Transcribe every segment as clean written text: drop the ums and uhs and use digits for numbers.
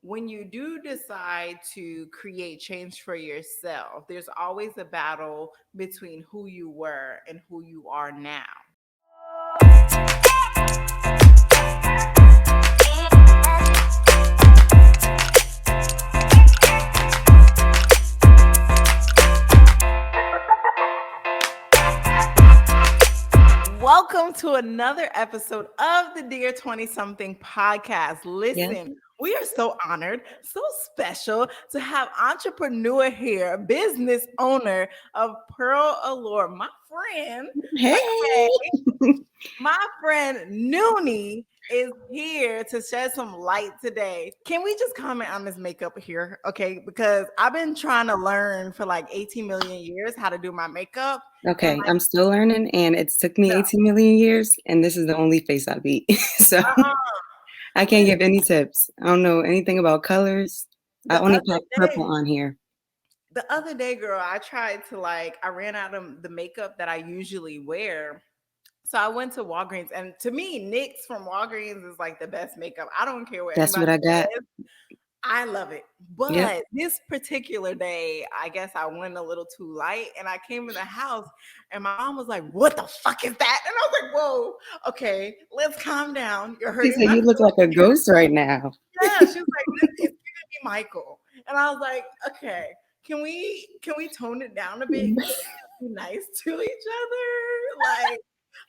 when you do decide to create change for yourself, there's always a battle between who you were and who you are now. Welcome to another episode of the Dear 20-something podcast. Listen, we are so honored, so special to have entrepreneur here, business owner of Pearl Allure, my friend. Hey. My friend Noonie is here to shed some light today. Can we just comment on this makeup here? Okay, because I've been trying to learn for like 18 million years how to do my makeup. Okay, I'm still learning, and it took me 18 million years, and this is the only face I beat. So I can't give any tips. I don't know anything about colors. I only put purple on here. The other day, girl, I tried to I ran out of the makeup that I usually wear. So I went to Walgreens, and to me, NYX from Walgreens is like the best makeup. I don't care what That's what I got. says. I love it. But this particular day, I guess I went a little too light, and I came in the house and my mom was like, "What the fuck is that?" And I was like, "Whoa, okay, let's calm down. You're hurting." She said, "You look like a ghost right now." Yeah, she was like, "It's gonna be Michael." And I was like, "Okay, can we tone it down a bit? Be nice to each other." Like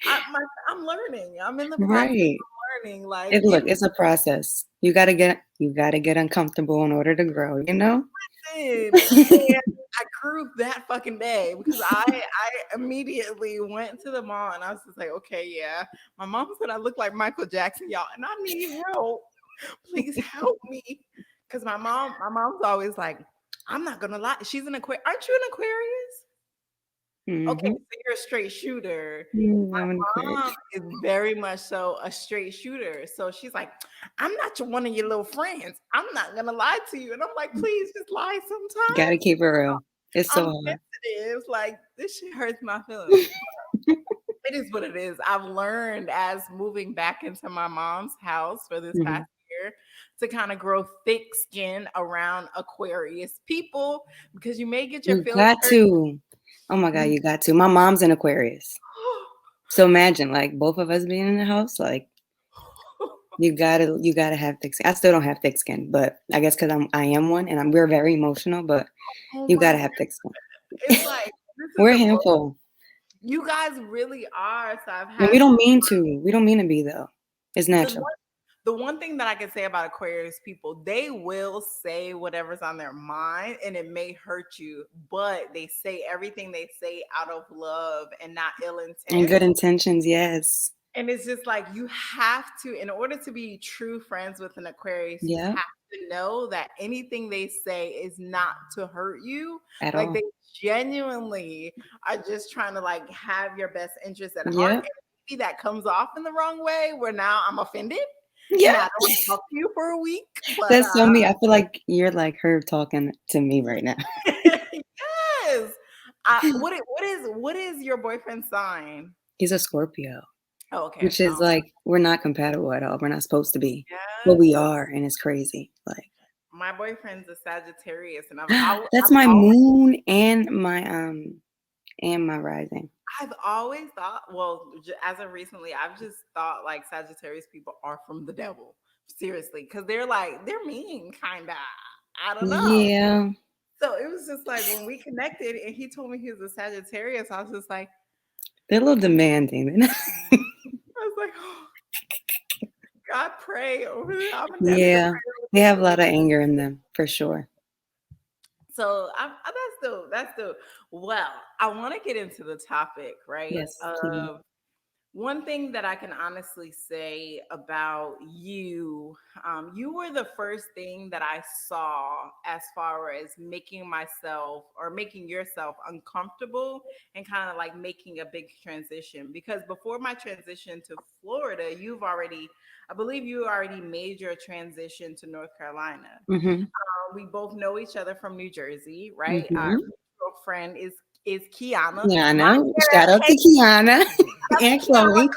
I'm learning. I'm in the process of learning. Like, it's a process. You gotta get uncomfortable in order to grow. You know. And I grew that fucking day because I immediately went to the mall and I was just like, okay, yeah. My mom said I look like Michael Jackson, y'all, and I need help. Please help me, because my mom's always like, I'm not gonna lie. She's an Aquarius. Aren't you an Aquarius? Mm-hmm. Okay, so you're a straight shooter. My mom is very much so a straight shooter. So she's like, I'm not one of your little friends. I'm not gonna lie to you. And I'm like, please just lie sometimes. Gotta keep it real. It's so hard. Sensitive. Like, this shit hurts my feelings. It is what it is. I've learned as moving back into my mom's house for this past year to kind of grow thick skin around Aquarius people, because you may get your feelings hurt. Oh my God, you got to. My mom's an Aquarius. So imagine, like, both of us being in the house, like, you gotta have thick skin. I still don't have thick skin, but I guess because I am one, and we're very emotional, but you gotta have thick skin. It's like, we're a handful. You guys really are. So and we don't mean to. We don't mean to be, though. It's natural. The one thing that I can say about Aquarius people, they will say whatever's on their mind, and it may hurt you, but they say everything they say out of love and not ill intent. And good intentions, yes. And it's just like, you have to, in order to be true friends with an Aquarius, you have to know that anything they say is not to hurt you. At all. They genuinely are just trying to have your best interest at heart. And maybe that comes off in the wrong way, where now I'm offended. Yeah, I don't talk to you for a week. But, that's so me. I feel like you're like her talking to me right now. Yes. What is your boyfriend's sign? He's a Scorpio. Oh, okay. Which is like, we're not compatible at all. We're not supposed to be, but we are, and it's crazy. Like, my boyfriend's a Sagittarius, and that's my moon and my rising. I've always thought, well, as of recently, I've just thought like Sagittarius people are from the devil. Seriously, because they're mean, kind of. I don't know. Yeah. So it was just like, when we connected and he told me he was a Sagittarius, I was just like, they're a little demanding. I was like, oh, God, pray over them. Yeah, they have a lot of anger in them, for sure. So that's the. Well, I want to get into the topic, right? Yes. One thing that I can honestly say about you, you were the first thing that I saw as far as making yourself uncomfortable and kind of like making a big transition. Because before my transition to Florida, I believe you already made your transition to North Carolina. We both know each other from New Jersey, right? Our girlfriend is Kiana. Yeah, I know. Shout out to Kiana and Chloe.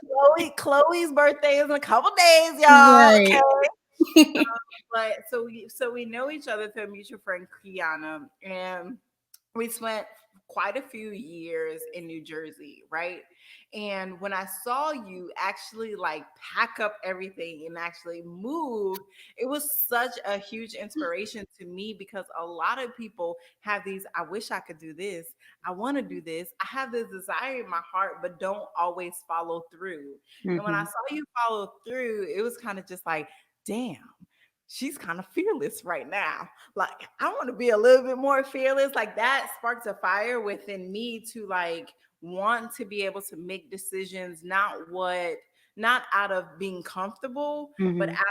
Chloe's birthday is in a couple days, y'all. Right. Okay? But so we know each other through a mutual friend, Kiana, and we spent quite a few years in New Jersey, right? And when I saw you actually like pack up everything and actually move, it was such a huge inspiration to me because a lot of people have these, I wish I could do this. I want to do this. I have this desire in my heart, but don't always follow through. And when I Hmm. saw you follow through, it was kind of just like, damn, she's kind of fearless right now. Like, I want to be a little bit more fearless. Like, that sparked a fire within me to like want to be able to make decisions, not out of being comfortable, but Hmm. out of,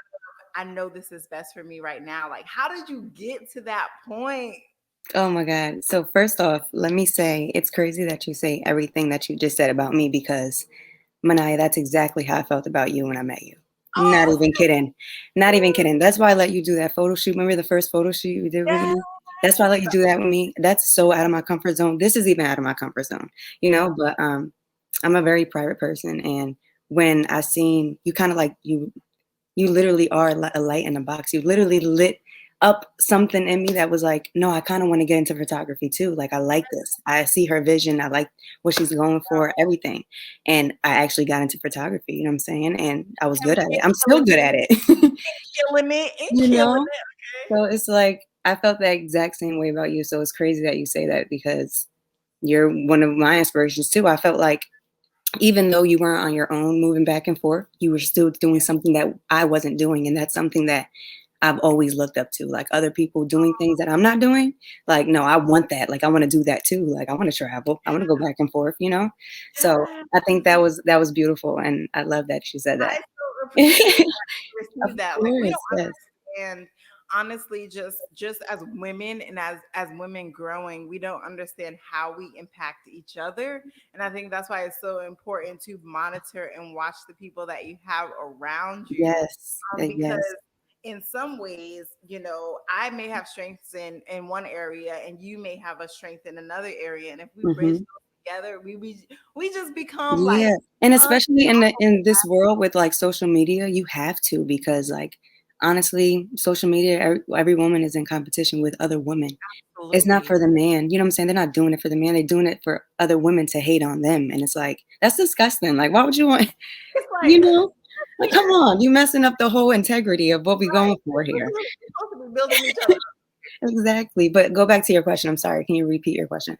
I know this is best for me right now. Like, how did you get to that point? Oh my God. So first off, let me say it's crazy that you say everything that you just said about me because Manaya, that's exactly how I felt about you when I met you. Not Oh, even kidding. Not even kidding. That's why I let you do that photo shoot. Remember the first photo shoot you did with yes. me? That's why I let you do that with me. That's so out of my comfort zone. This is even out of my comfort zone, Yeah. but I'm a very private person, and when I seen you kind of like you literally are a light in a box. You literally lit up something in me that was like, no, I kind of want to get into photography too. Like, I like this. I see her vision. I like what she's going for, everything. And I actually got into photography, you know what I'm saying? And I was good at it. And I'm still killing good it, at it. and killing it, and You killing know? it. Okay. So it's like, I felt the exact same way about you. So it's crazy that you say that because you're one of my inspirations too. I felt like even though you weren't on your own moving back and forth, you were still doing something that I wasn't doing. And that's something that I've always looked up to, like other people doing things that I'm not doing. Like, no, I want that. Like, I want to do that too. Like, I want to travel. I want to go back and forth, you know? So Yeah. I think that was beautiful. And I love that you said I that. so appreciate that you Of received that. Like, we course. don't Yes. understand, honestly, just as women and as women growing, we don't understand how we impact each other. And I think that's why it's so important to monitor and watch the people that you have around you. Yes. Because Yes. in some ways, I may have strengths in one area and you may have a strength in another area. And if we bridge Hmm. those together, we just become like Yeah. And especially in this world with like social media, you have to because like honestly, social media, every woman is in competition with other women. It's not absolutely. for the man. You know what I'm saying? They're not doing it for the man. They're doing it for other women to hate on them. And it's like, that's disgusting. Like, why would you want, It's you like, know? Like, come weird, on. You messing up the whole integrity of what we right? going for here. We're supposed to be building each other. Exactly. But go back to your question. I'm sorry. Can you repeat your question?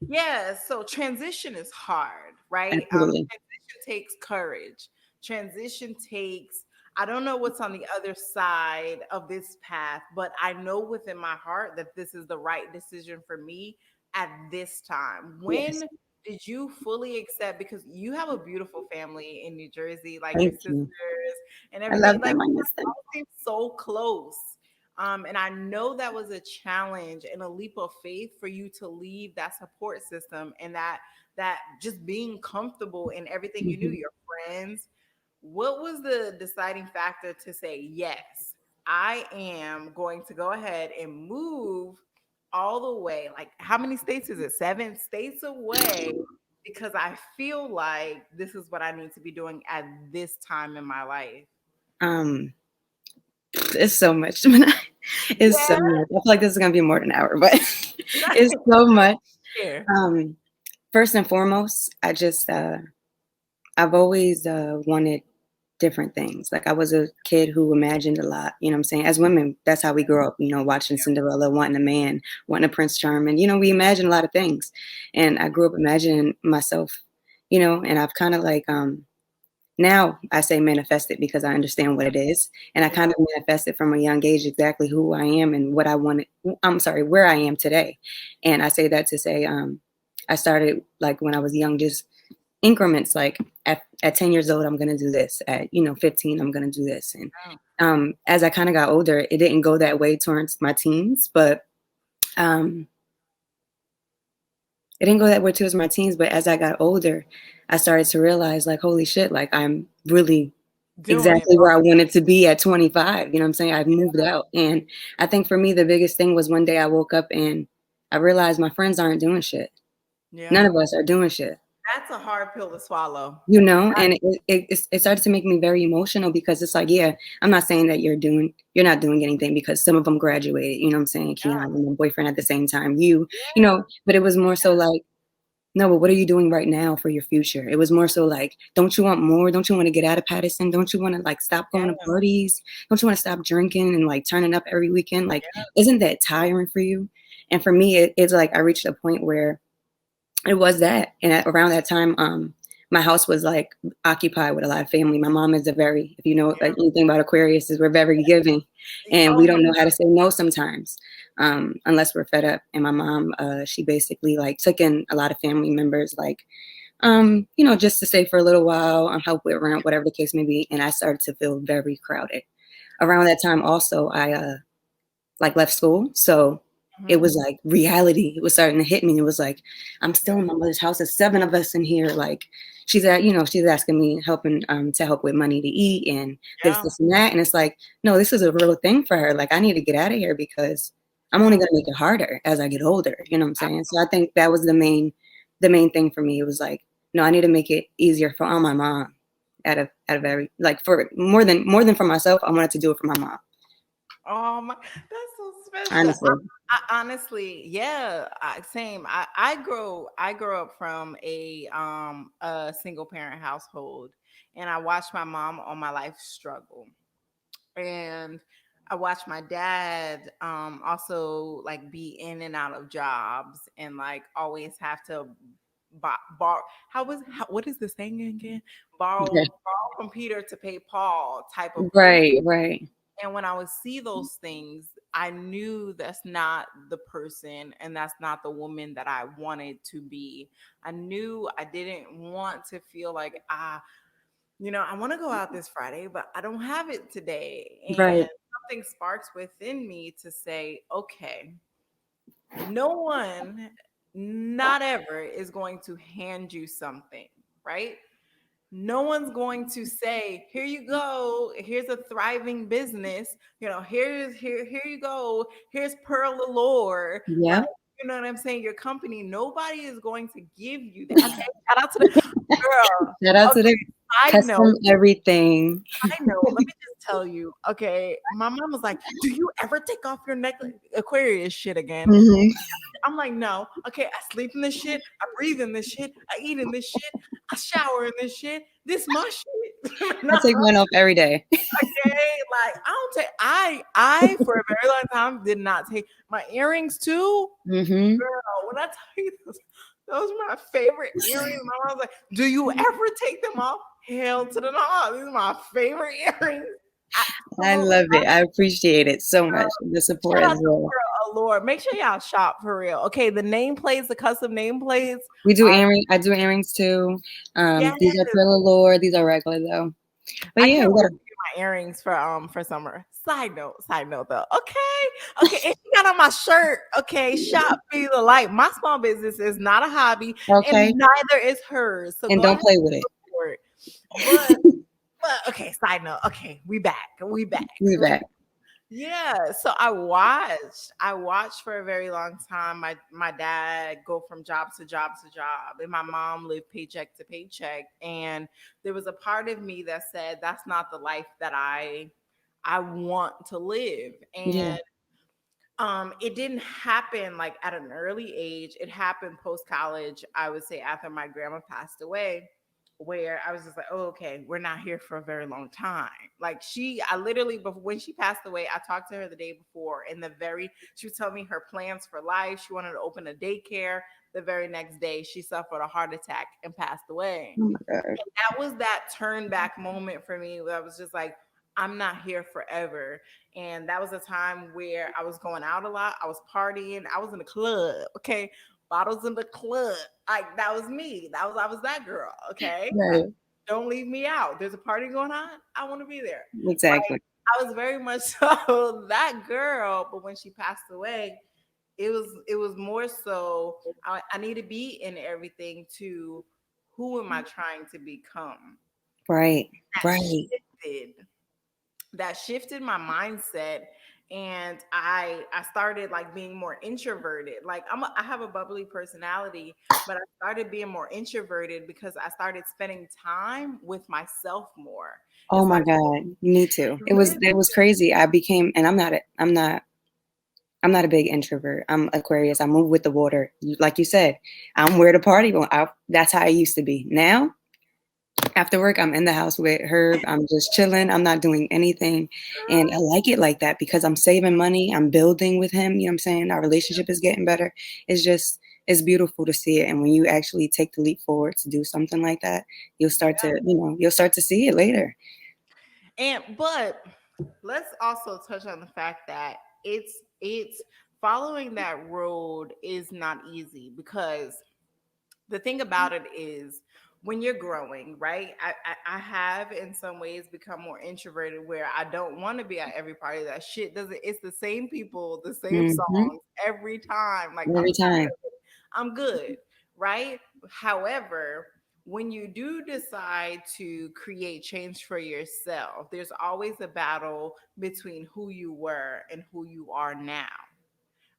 Yeah, so transition is hard, right? Absolutely. Transition takes courage. Transition takes, I don't know what's on the other side of this path, but I know within my heart that this is the right decision for me at this time. Yes. When did you fully accept, because you have a beautiful family in New Jersey, like your Thank sisters you. and I everything, love like them. I miss them. all seem so close. And I know that was a challenge and a leap of faith for you to leave that support system and that just being comfortable in everything you knew, Hmm. your friends. What was the deciding factor to say, yes, I am going to go ahead and move all the way? Like, how many states is it? 7 states away, because I feel like this is what I need to be doing at this time in my life. Um, it's so much. It's so Yeah. much. I feel like this is gonna be more than an hour, but it's so much. Here. Um, First and foremost, I've always wanted different things. Like I was a kid who imagined a lot, you know what I'm saying? As women, that's how we grow up, watching Cinderella, wanting a man, wanting a Prince Charming. We imagine a lot of things. And I grew up imagining myself, and I've kind of like now I say manifest it because I understand what it is. And I kind Yeah. of manifested from a young age exactly who I am and what I wanted. I'm sorry, where I am today. And I say that to say, I started like when I was young, just increments like at 10 years old I'm going to do this, at 15 I'm going to do this. And as I kind of got older, it didn't go that way towards my teens, but um it didn't go that way towards my teens, but as I got older I started to realize like holy shit, like I'm really Doing it. exactly where I wanted to be at 25. You know what I'm saying? I've moved out. And I think for me the biggest thing was one day I woke up and I realized my friends aren't doing shit. None Yeah. of us are doing shit. That's a hard pill to swallow. And it started to make me very emotional because it's like, yeah, I'm not saying that you're not doing anything because some of them graduated, you know what I'm saying, Keon and my boyfriend at the same time, but it was more so like, no, but what are you doing right now for your future? It was more so like, don't you want more? Don't you want to get out of Patterson? Don't you want to like stop going to parties? Don't you want to stop drinking and like turning up every weekend? Like, isn't that tiring for you? And for me, it's like I reached a point where it was that. And around that time, my house was like occupied with a lot of family. My mom is if you know like anything about Aquarius, is we're very giving, and Oh we my don't know how to say no sometimes, unless we're fed up. And my mom, she basically like took in a lot of family members, like, just to stay for a little while, help with rent, whatever the case may be. And I started to feel very crowded. Around that time, also, I like left school, so it was like reality. It was starting to hit me. It was like, I'm still in my mother's house. There's 7 of us in here. Like she's asking me to help with money to eat and this and that. And it's like, no, this is a real thing for her. Like I need to get out of here because I'm only gonna make it harder as I get older. You know what I'm saying? So I think that was the main thing for me. It was like, no, I need to make it easier for all my mom at a very like for more than for myself. I wanted to do it for my mom. Oh my, that's so special. Honestly. I honestly, yeah, same. I grew up from a single parent household, and I watched my mom all my life struggle, and I watched my dad also like be in and out of jobs and like always have to borrow. What is the saying again? Borrow from Peter to pay Paul type of person. Right. And when I would see those things, I knew that's not the person and that's not the woman that I wanted to be. I knew I didn't want to feel like, I want to go out this Friday, but I don't have it today. Right. And something sparks within me to say, okay, no one, not ever, is going to hand you something, right? No one's going to say, "Here you go. Here's a thriving business. Here you go. Here's Pearl Allure." Like, Yeah. you know what I'm saying? Your company, nobody is going to give you that. Okay, shout out to the girl. Shout out to the Okay, side custom note, everything. side note. Let me just tell you. Okay, my mom was like, "Do you ever take off your necklace?" Aquarius shit again. Hmm. I'm like, no. Okay, I sleep in this shit. I breathe in this shit. I eat in this shit. I shower in this shit. This my shit. I No, take mine off every day. okay, like I don't take. I for a very long time did not take my earrings too. Hmm. Girl, when I tell you those are my favorite earrings. My mom was like, "Do you ever take them off?" Hell to the no. These are my favorite earrings. I Absolutely. love it. I appreciate it so much. The support Shout as out to well. Pearl Allure. Make sure y'all shop for real. Okay, the nameplates, the custom nameplates We do are earrings. I do earrings too. yes. These are Pearl Allure. These are regular though. But I yeah, can't we wait gotta. to get my earrings for summer. Side note though. Okay, and she got on my shirt. Okay, shop be the light. My small business is not a hobby, and Okay, neither is hers. So and go don't ahead play with and it. support. But okay, side note. Okay, we back. We back. We back. Yeah, so I watched for a very long time my dad go from job to job to job, and my mom lived paycheck to paycheck. And there was a part of me that said that's not the life that I want to live. Yeah. And it didn't happen like at an early age. It happened post college, I would say, after my grandma passed away, where I was just like, oh, okay, we're not here for a very long time. Like I literally, before when she passed away, I talked to her the day before, and she was telling me her plans for life. She wanted to open a daycare. The very next day, she suffered a heart attack and passed away. Oh my God. That was that turn back moment for me where I was just like, I'm not here forever. And that was a time where I was going out a lot. I was partying. I was in the club. Okay. Bottles in the club. Like that was me. I was that girl. Okay. Right. Don't leave me out. There's a party going on. I want to be there. Like Exactly. I was very much so that girl. But when she passed away, it was more so I need to be in everything to who am I trying to become? Right. That Right. shifted. That shifted my mindset. and I started like being more introverted. Like I have a bubbly personality, but I started being more introverted because I started spending time with myself more. Oh It's my like, God, me too. listen, It was crazy. I became, and I'm not a big introvert. I'm Aquarius. I move with the water. Like you said, I'm where the party going. That's how I used to be. Now, after work, I'm in the house with Herb. I'm just chilling. I'm not doing anything. And I like it like that because I'm saving money. I'm building with him. You know what I'm saying? Our relationship is getting better. It's just, it's beautiful to see it. And when you actually take the leap forward to do something like that, you'll start to see it later. but let's also touch on the fact that it's following that road is not easy, because the thing about it is, when you're growing, right? I have in some ways become more introverted, where I don't want to be at every party. That shit doesn't, it's the same people, the same Hmm. songs every time. Like, I'm Every tired time. of it. I'm good, right? However, when you do decide to create change for yourself, there's always a battle between who you were and who you are now,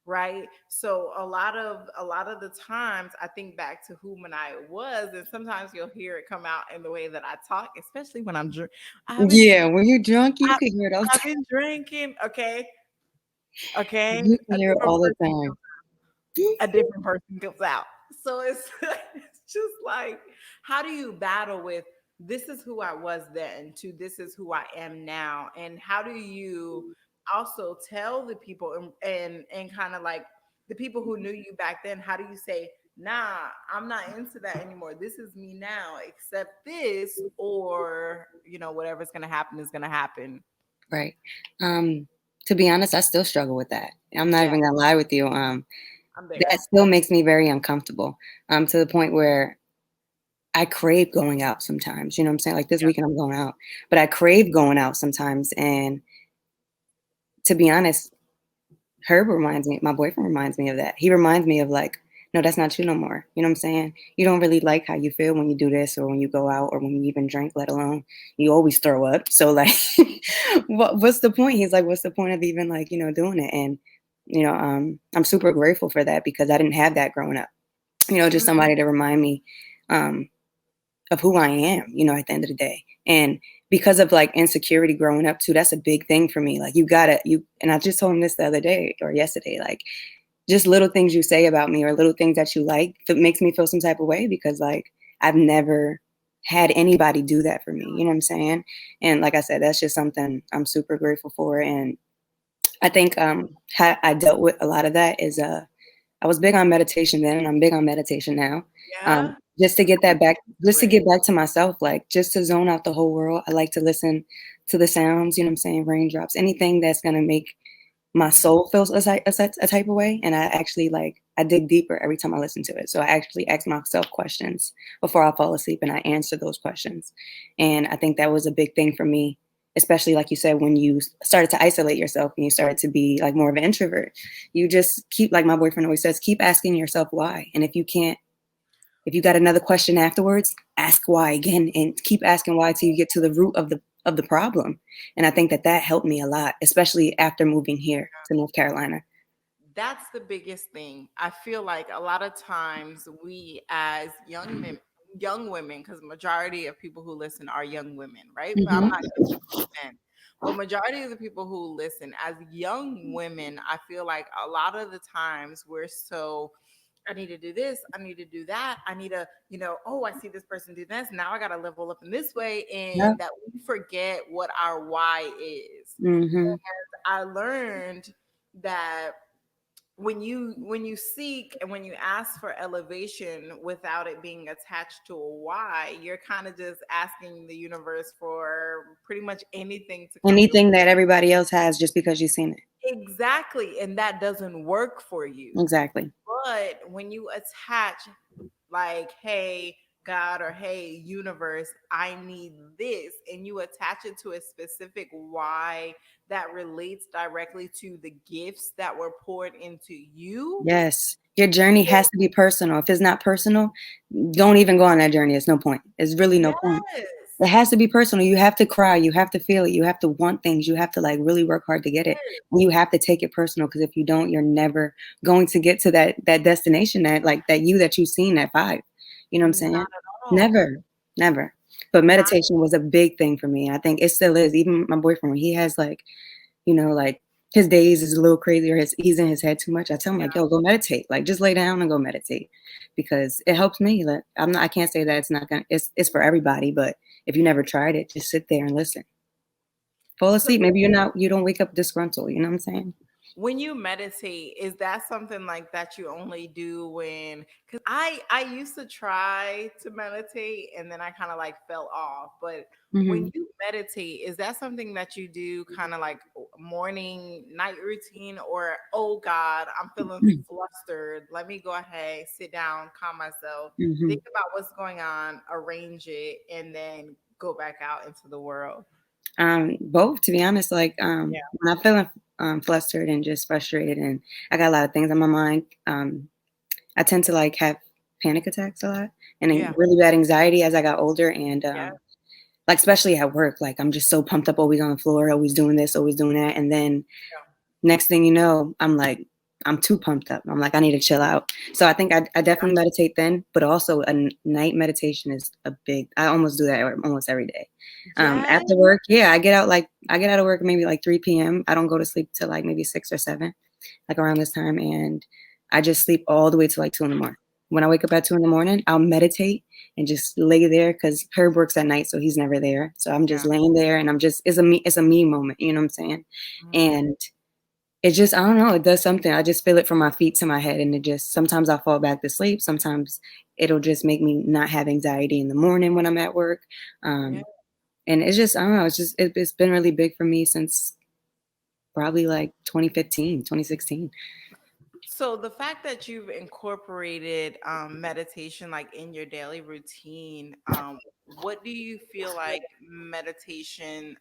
right? So a lot of the times I think back to who and I was, and sometimes you'll hear it come out in the way that I talk, especially when I'm drunk. I've been Yeah, when you're drunk, you I, can hear it all the I've time. been drinking. Okay, okay, You can a hear it different all the person time. a different person comes out. So it's it's just like, how do you battle with, this is who I was then to this is who I am now, and how do you also tell the people, and kind of like the people who knew you back then, how do you say, nah, I'm not into that anymore. This is me now. Accept this, or whatever's gonna happen is gonna happen. Right. Um, to be honest, I still struggle with that. I'm not Yeah, even gonna lie with you. I'm That there. still makes me very uncomfortable. To the point where I crave going out sometimes. You know what I'm saying? Like this Yeah. weekend I'm going out, but I crave going out sometimes. And to be honest, Herb reminds me, my boyfriend reminds me of that. He reminds me of like, no, that's not you no more. You know what I'm saying? You don't really like how you feel when you do this or when you go out or when you even drink, let alone you always throw up. So like, what's the point? He's like, what's the point of even like, doing it? And, I'm super grateful for that because I didn't have that growing up. Just Mhm. somebody to remind me, um, of who I am, at the end of the day. And because of like insecurity growing up too, that's a big thing for me. Like and I just told him this the other day or yesterday, like just little things you say about me or little things that you like that makes me feel some type of way because like I've never had anybody do that for me. You know what I'm saying? And like I said, that's just something I'm super grateful for. And I think how I dealt with a lot of that is I was big on meditation then, and I'm big on meditation now. Yeah. Just to get that back, just to Great. get back to myself, like just to zone out the whole world. I like to listen to the sounds, you know what I'm saying, raindrops, anything that's gonna make my Mhm. soul feels a type of way. And I actually like I dig deeper every time I listen to it. So I actually ask myself questions before I fall asleep, and I answer those questions. And I think that was a big thing for me, especially like you said, when you started to isolate yourself and you started to be like more of an introvert. You just keep, like my boyfriend always says, keep asking yourself why. And if you got another question afterwards, ask why again and keep asking why till you get to the root of the problem. And I think that that helped me a lot, especially after moving here to North Carolina. That's the biggest thing. I feel like a lot of times we as young women, because majority of people who listen are young women, right? But I'm Hmm. not going to speak for men. But majority of the people who listen as young women, I feel like a lot of the times we're so, I need to do this, I need to do that, I need to, oh, I see this person do this, now I got to level up in this way, Yep. and that we forget what our why is. Hmm. I learned that when you seek and when you ask for elevation without it being attached to a why, you're kind of just asking the universe for pretty much anything to come your Anything that everybody else has just because you've seen it. exactly, and that doesn't work for you. Exactly. But when you attach, like, hey God, or hey universe, I need this, and you attach it to a specific why that relates directly to the gifts that were poured into you. Yes. Your journey has to be personal. If it's not personal, don't even go on that journey. It's no point. It's really no Yes, point. It has to be personal. You have to cry. You have to feel it. You have to want things. You have to like really work hard to get it. And you have to take it personal because if you don't, you're never going to get to that destination that like that you that you've seen at 5. You know what I'm Not saying? at all. Never, never. But Not meditation was a big thing for me. I think it still is. Even my boyfriend, when he has like, like his days is a little crazy or he's in his head too much. I tell him like, yo, go meditate. Like just lay down and go meditate because it helps me. Like I can't say that it's not gonna it's for everybody, but if you never tried it, just sit there and listen. Fall so. asleep. Maybe you don't wake up disgruntled. You know what I'm saying? When you meditate, is that something like that you only do when, because I used to try to meditate and then I kind of like fell off. But when Hmm. you meditate, is that something that you do kind of like morning, night routine, or oh God, I'm feeling flustered. Let me go ahead, sit down, calm myself, Hmm. think about what's going on, arrange it, and then go back out into the world. Both, to be honest. Like Yeah. when I'm feeling flustered and just frustrated, and I got a lot of things on my mind. I tend to like have panic attacks a lot and then Yeah. really bad anxiety as I got older, and Yeah. like especially at work, like I'm just so pumped up, always on the floor, always doing this, always doing that, and then next thing you know, I'm like, I'm too pumped up. I'm like, I need to chill out. So I think I definitely meditate then, but also night meditation is a big. I almost do that almost every day. Yeah. After work, yeah, I get out of work maybe like 3 p.m. I don't go to sleep till like maybe 6 or 7, like around this time, and I just sleep all the way to like 2 in the morning. When I wake up at 2 in the morning, I'll meditate and just lay there because Herb works at night, so he's never there. So I'm just Yeah. laying there, and I'm just it's a me moment. You know what I'm saying? Mm. And it just, I don't know, it does something. I just feel it from my feet to my head, and it just sometimes I fall back to sleep. Sometimes it'll just make me not have anxiety in the morning when I'm at work. Yeah. Um, and it's just, I don't know, it's been really big for me since probably like 2015, 2016. So the fact that you've incorporated meditation like in your daily routine, what do you feel like meditation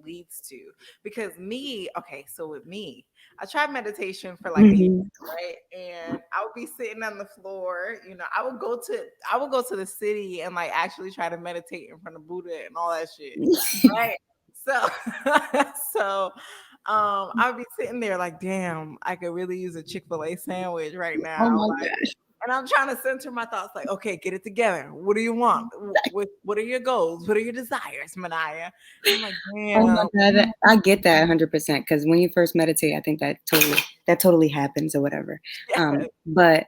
leads to? Because me, okay, so with me, I tried meditation for like a year, Mhm. right? And I would be sitting on the floor, I would go to the city and like actually try to meditate in front of Buddha and all that shit. Right. So so I'd be sitting there like, damn, I could really use a Chick-fil-A sandwich right Oh now. my Like, gosh. and I'm trying to center my thoughts, like, okay, get it together. What do you want? What are your goals? What are your desires, Manaya? And I'm like, Oh my damn. God, I get that 100% because when you first meditate, I think that totally happens or whatever. Yeah. But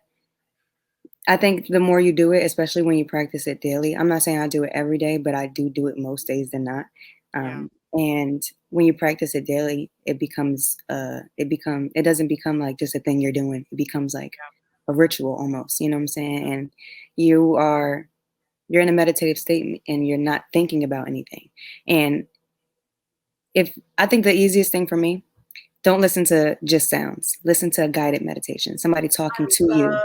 I think the more you do it, especially when you practice it daily, I'm not saying I do it every day, but I do it most days than not. Yeah. And when you practice it daily, it doesn't become like just a thing you're doing. It becomes like a ritual almost, you know what I'm saying? And you are you're in a meditative state and you're not thinking about anything. And if I think the easiest thing for me, don't listen to just sounds. Listen to a guided meditation, somebody talking to you. Love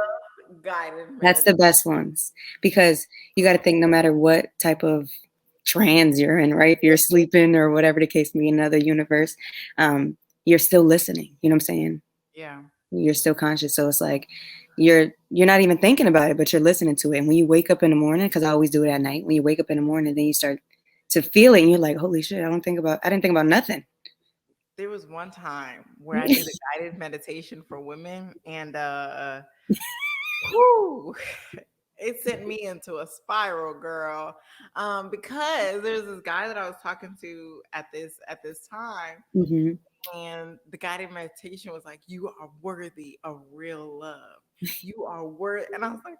guided That's meditation. the best ones because you got to think no matter what type of trance you're in, right? If you're sleeping or whatever the case may be in another universe, you're still listening. You know what I'm saying? Yeah. You're still conscious. So it's like you're not even thinking about it, but you're listening to it. And when you wake up in the morning, because I always do it at night, when you wake up in the morning, then you start to feel it and you're like, holy shit, I didn't think about nothing. There was one time where I did a guided meditation for women and whew, it sent me into a spiral, girl. Because there's this guy that I was talking to at this time, Hmm. and the guided meditation was like, "You are worthy of real love. You are worth." And I was like,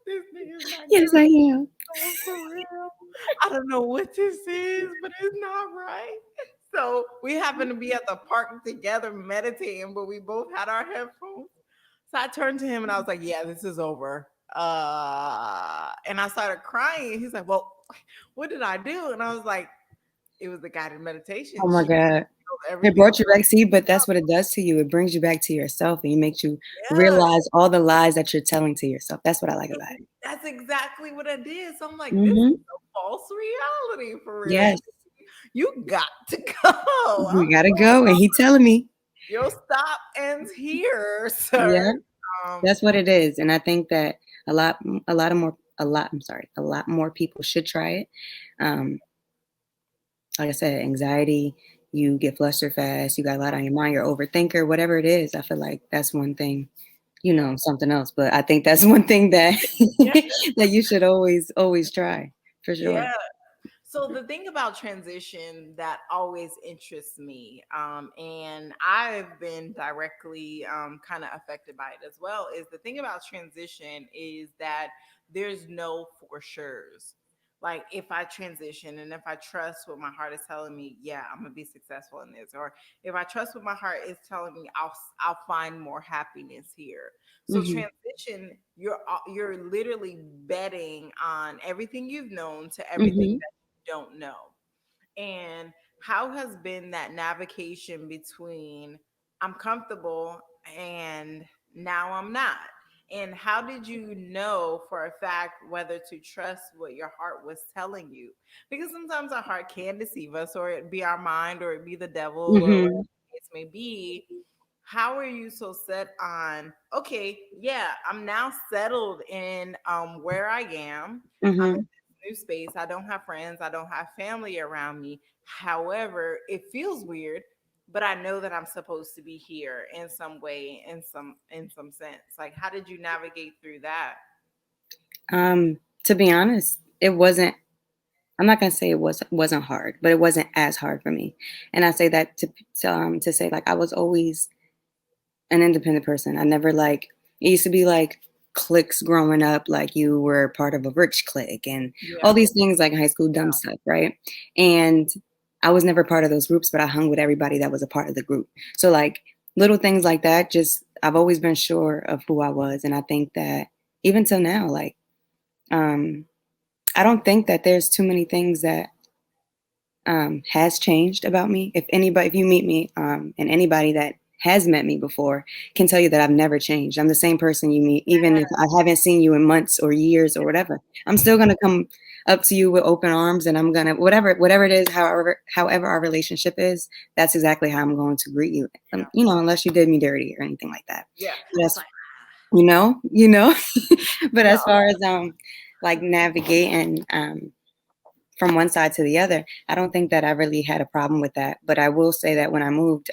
"This nigga's not Yes, giving I me am. love for real. I don't know what this is, but it's not right." So we happened to be at the park together meditating, but we both had our headphones. So I turned to him and I was like, "Yeah, this is over." And I started crying. He's like, "Well, what did I do?" And I was like, "It was the guided meditation. Oh my She God. revealed It everything." brought you back. See, but that's what it does to you. It brings you back to yourself and it makes you Yeah, realize all the lies that you're telling to yourself. That's what I like about it. that's exactly what I did. So I'm like, "This is Hmm. a false reality for real. Yes, You got to go. we gotta go. And he telling me, Your stop ends here, yeah, sir." Um, that's what it is. And I think that a lot more people should try it. like I said, anxiety, you get flustered fast, you got a lot on your mind, you're overthinker, whatever it is. I feel like that's one thing, Yeah. something else. But I think that's one thing that Yeah. that you should always try for sure. Yeah. So the thing about transition that always interests me, and I've been directly kind of affected by it as well, is the thing about transition is that there's no for sure's. Like if I transition and if I trust what my heart is telling me, yeah, I'm gonna be successful in this, or if I trust what my heart is telling me, I'll find more happiness here. So Hmm. transition, you're literally betting on everything you've known to everything Hmm. that don't know. And how has been that navigation between I'm comfortable and now I'm not? And how did you know for a fact whether to trust what your heart was telling you? Because sometimes our heart can deceive us, or it be our mind, or it be the devil, or whatever Hmm. the case may be. How are you so set on, okay, yeah, I'm now settled in where I am. I'm in Hmm. this new space. I don't have friends, I don't have family around me. However, it feels weird, but I know that I'm supposed to be here in some way, in some sense. Like, how did you navigate through that? To be honest, it wasn't. I'm not gonna say it wasn't hard, but it wasn't as hard for me. And I say that to say like I was always an independent person. I never like it used to be like cliques growing up, like you were part of a rich clique and all Yeah. these things like high school dumb stuff, right? And I was never part of those groups, but I hung with everybody that was a part of the group. So like little things like that, just I've always been sure of who I was. And I think that even till now, like um I don't think that there's too many things that has changed about me. If you meet me, and anybody that has met me before can tell you that I've never changed. I'm the same person you meet, even if I haven't seen you in months or years or whatever. I'm still gonna come up to you with open arms, and I'm gonna whatever it is, however our relationship is, that's exactly how I'm going to greet you. Yeah. Unless you did me dirty or anything like that. Yeah. But It's as like, but no. as far as like navigating from one side to the other, I don't think that I really had a problem with that. But I will say that when I moved,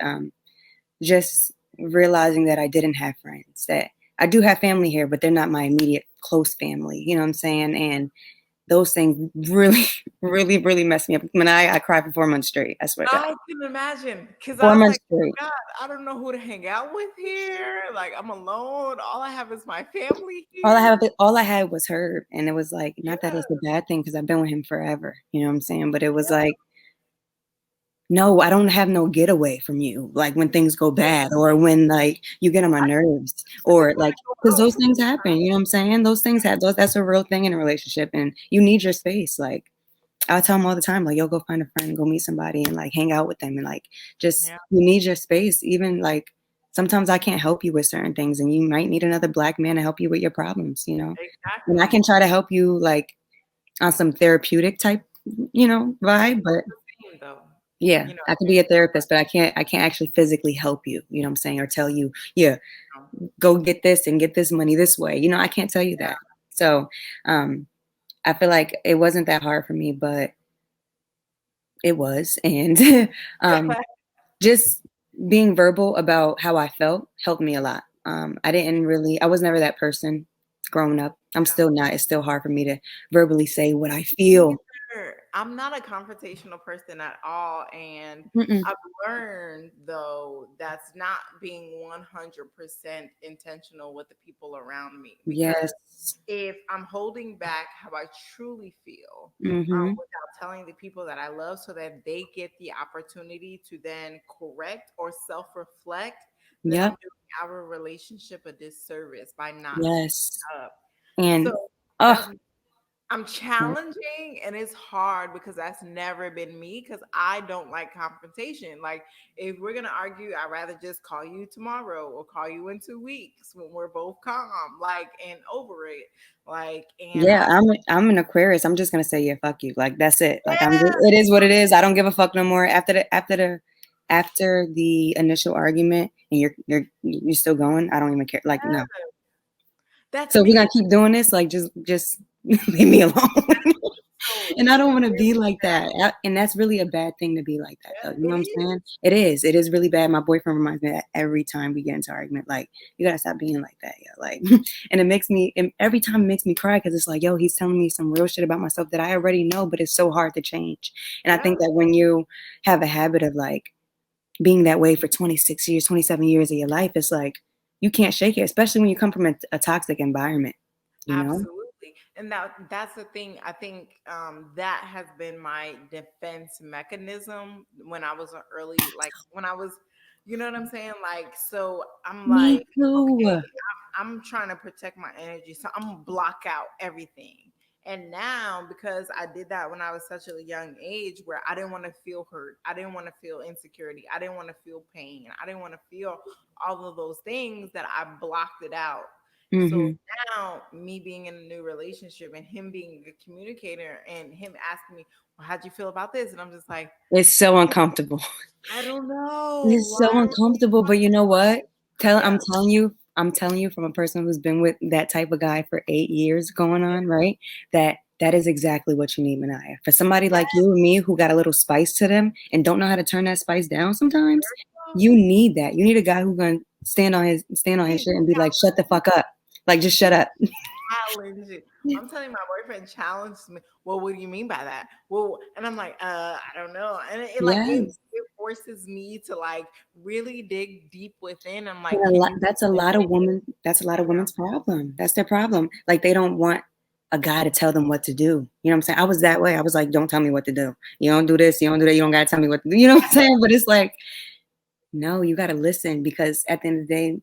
just realizing that I didn't have friends, that I do have family here, but they're not my immediate close family. You know what I'm saying? And those things really, really, really messed me up. When I cried for 4 months straight, I swear to God. I can imagine, because I four was months like, straight. "Oh God, I don't know who to hang out with here. Like, I'm alone. All I have is my family here." All I had was her. And it was like, not that Yeah, it's a bad thing because I've been with him forever. You know what I'm saying? But it was yeah. like, no, I don't have no getaway from you. Like when things go bad or when like you get on my I nerves just or want like, to go because out those for things some happen, time. you know what I'm saying? Those things have that's a real thing in a relationship and you need your space. Like I tell them all the time, like, yo, go find a friend, go meet somebody and like hang out with them and like just Yeah, you need your space. Even like sometimes I can't help you with certain things and you might need another black man to help you with your problems. And I exactly. can try to help you like on some therapeutic type, It's vibe, not but the same though. yeah, You know, I could be a therapist, but I can't actually physically help you, you know what I'm saying, or tell you, yeah, go get this and get this money this way. I can't tell you that. So, I feel like it wasn't that hard for me, but it was. And um, yeah. just being verbal about how I felt helped me a lot. I was never that person growing up. I'm Yeah. still not. It's still hard for me to verbally say what I Me feel. neither. I'm not a confrontational person at all. And Mm-mm. I've learned, though, that's not being 100% intentional with the people around me. Because Yes. if I'm holding back how I truly feel, Mm-hmm. without telling the people that I love so that they get the opportunity to then correct or self reflect, then I'm Yep. doing our relationship a disservice by not speaking Yes. up. So And that's oh, I'm challenging, and it's hard because that's never been me because I don't like confrontation. Like if we're gonna argue, I'd rather just call you tomorrow or call you in 2 weeks when we're both calm, like and over it. Like and yeah, I I'm an Aquarius. I'm just gonna say yeah, fuck you. Like that's it. Like yeah, it is what it is. I don't give a fuck no more. After the initial argument and you're still going. I don't even care. Like no. that's So we're me. gonna keep doing this. Like just leave me alone. And I don't want to be Really like that. And that's really a bad thing to be like that, though. You bad. know what It I'm is. saying? It is. It is really bad. My boyfriend reminds me of that every time we get into argument. Like, you gotta stop being like that, yo. Like, and it makes me. And every time it makes me cry because it's like, yo, he's telling me some real shit about myself that I already know, but it's so hard to change. And I Yeah. think that when you have a habit of like being that way for 26 years, 27 years of your life, it's like you can't shake it, especially when you come from a toxic environment. You know? Absolutely. And that's the thing. I think that has been my defense mechanism when I was an early, like when I was, you know what I'm saying? Like, so I'm Me like, okay, too. I'm trying to protect my energy. So I'm gonna block out everything. And now, because I did that when I was such a young age where I didn't want to feel hurt, I didn't want to feel insecurity, I didn't want to feel pain, I didn't want to feel all of those things, that I blocked it out. So Hmm. now, me being in a new relationship and him being a communicator and him asking me, well, how'd you feel about this? And I'm just like, It's so uncomfortable. I don't know. It's so Why would you uncomfortable, want but you know what? Yeah. I'm telling you from a person who's been with that type of guy for 8 years going on, right? That is exactly what you need, Manaya. For somebody like you and me who got a little spice to them and don't know how to turn that spice down sometimes, you need that. You need a guy who's gonna stand on his He's shit and be like, shut the fuck up. Like just shut up. challenging. I'm telling you, my boyfriend challenged me. Well, what do you mean by that? Well, and I'm like, I don't know. And it like Yes. it forces me to like really dig deep within. I'm And like, can you that's a lot of women. That's a lot of you know? women's problem. That's their problem. Like they don't want a guy to tell them what to do. You know what I'm saying? I was that way. I was like, don't tell me what to do. You don't do this. You don't do that. You don't gotta tell me what to do. You know what I'm saying? But it's like, no, you gotta listen because at the end of the day,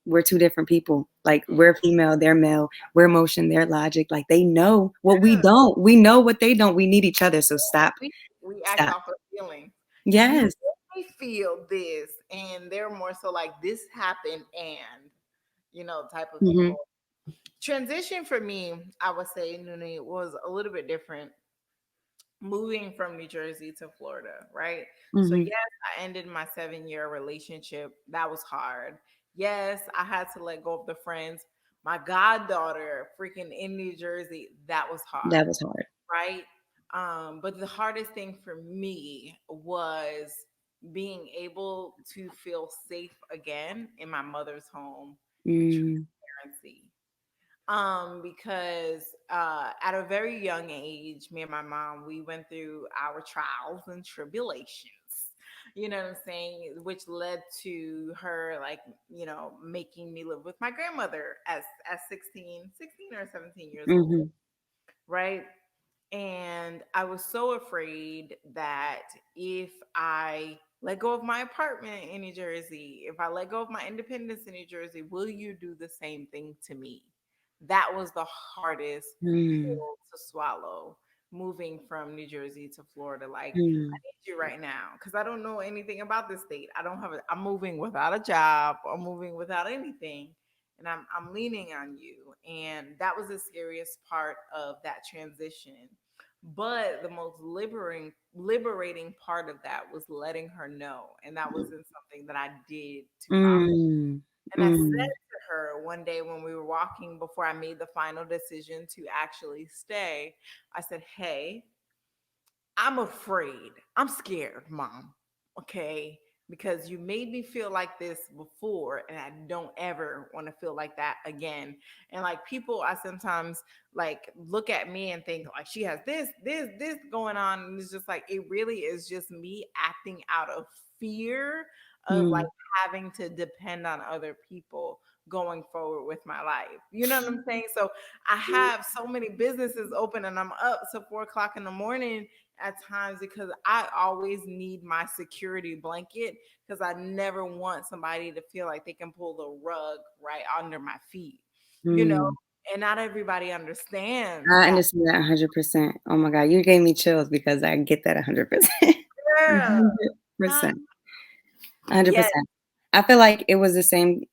we're two different people. Like we're female, they're male. We're emotion, they're logic. Like they know what we don't. We know what they don't. We need each other. So stop. we, we act Stop. off of feelings. You Yes. may feel this, and they're more so like this happened, and type of Hmm. people. Transition for me, I would say, Nuni, was a little bit different. Moving from New Jersey to Florida, right? So Hmm. yes, I ended my 7-year relationship. That was hard. Yes, I had to let go of the friends. My goddaughter, freaking in New Jersey, that was That hard, was hard. right? But the hardest thing for me was being able to feel safe again in my mother's home with Mm. transparency. Because at a very young age, me and my mom, we went through our trials and tribulations. You know what I'm saying? Which led to her, like, making me live with my grandmother as 16 or 17 years old, Hmm. right? And I was so afraid that if I let go of my apartment in New Jersey, if I let go of my independence in New Jersey, will you do the same thing to me? That was the hardest Mm. pill to swallow, moving from New Jersey to Florida. Like, I Mm. need you right now because I don't know anything about this state. I don't have I'm moving without a job. I'm moving without anything. And I'm leaning on you. And that was the scariest part of that transition. But the most liberating part of that was letting her know. And that wasn't something that I did to promise. Mm. And I said Mm. to her one day when we were walking before I made the final decision to actually stay, I said, hey, I'm afraid. I'm scared, mom. Okay. Because you made me feel like this before, and I don't ever want to feel like that again. And like people, I sometimes like look at me and think like she has this going on. And it's just like it really is just me acting out of fear of like Mm. having to depend on other people going forward with my life. You know what I'm saying? So I have so many businesses open and I'm up till 4 o'clock in the morning at times because I always need my security blanket because I never want somebody to feel like they can pull the rug right under my feet, you know? Mm. And not everybody understands I that. understand that 100%. Oh my God, you gave me chills because I get that 100%. Girl, not 100%. yet. 100%. I feel like it was the same.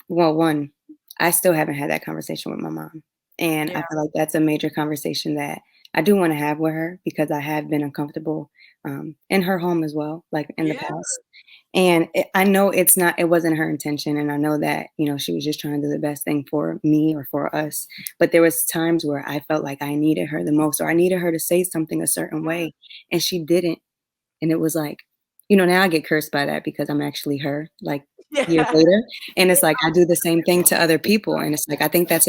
Well, one, I still haven't had that conversation with my mom. And Yeah. I feel like that's a major conversation that I do want to have with her because I have been uncomfortable in her home as well, like in the Yeah. past. And I know it wasn't her intention. And I know that, she was just trying to do the best thing for me or for us. But there was times where I felt like I needed her the most, or I needed her to say something a certain way. And she didn't. And it was like, now I get cursed by that because I'm actually her, like years Yeah. later. And it's like I do the same thing to other people. And it's like I think that's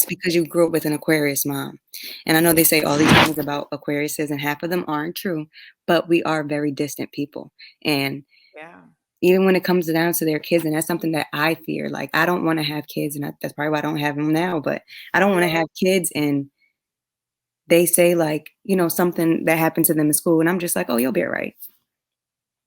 because you grew up with an Aquarius mom. And I know they say all these things about Aquariuses, and half of them aren't true, but we are very distant people. And Yeah. even when it comes down to their kids, and that's something that I fear. Like I don't want to have kids, and that's probably why I don't have them now. But I don't want to Yeah. have kids, and they say like something that happened to them in school, and I'm just like, oh, you'll be all right.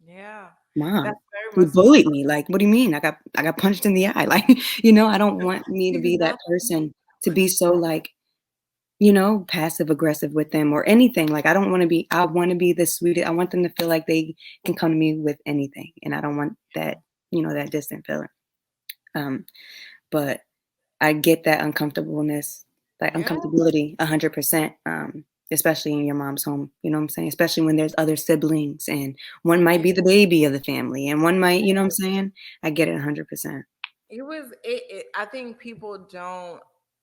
Yeah. Mom, That's very he much so. bullied me. Like, what do you mean? I got punched in the eye. Like, I don't want me to be that Exactly. person to be so like, passive aggressive with them or anything. Like, I want to be the sweetest. I want them to feel like they can come to me with anything. And I don't want that, that distant feeling. Um, but I get that uncomfortableness, that Yeah. uncomfortability 100%. Especially in your mom's home, you know what I'm saying? Especially when there's other siblings and one might It, be the baby of the family and one might, you know what I'm saying? I get it 100%. it was it I think people don't.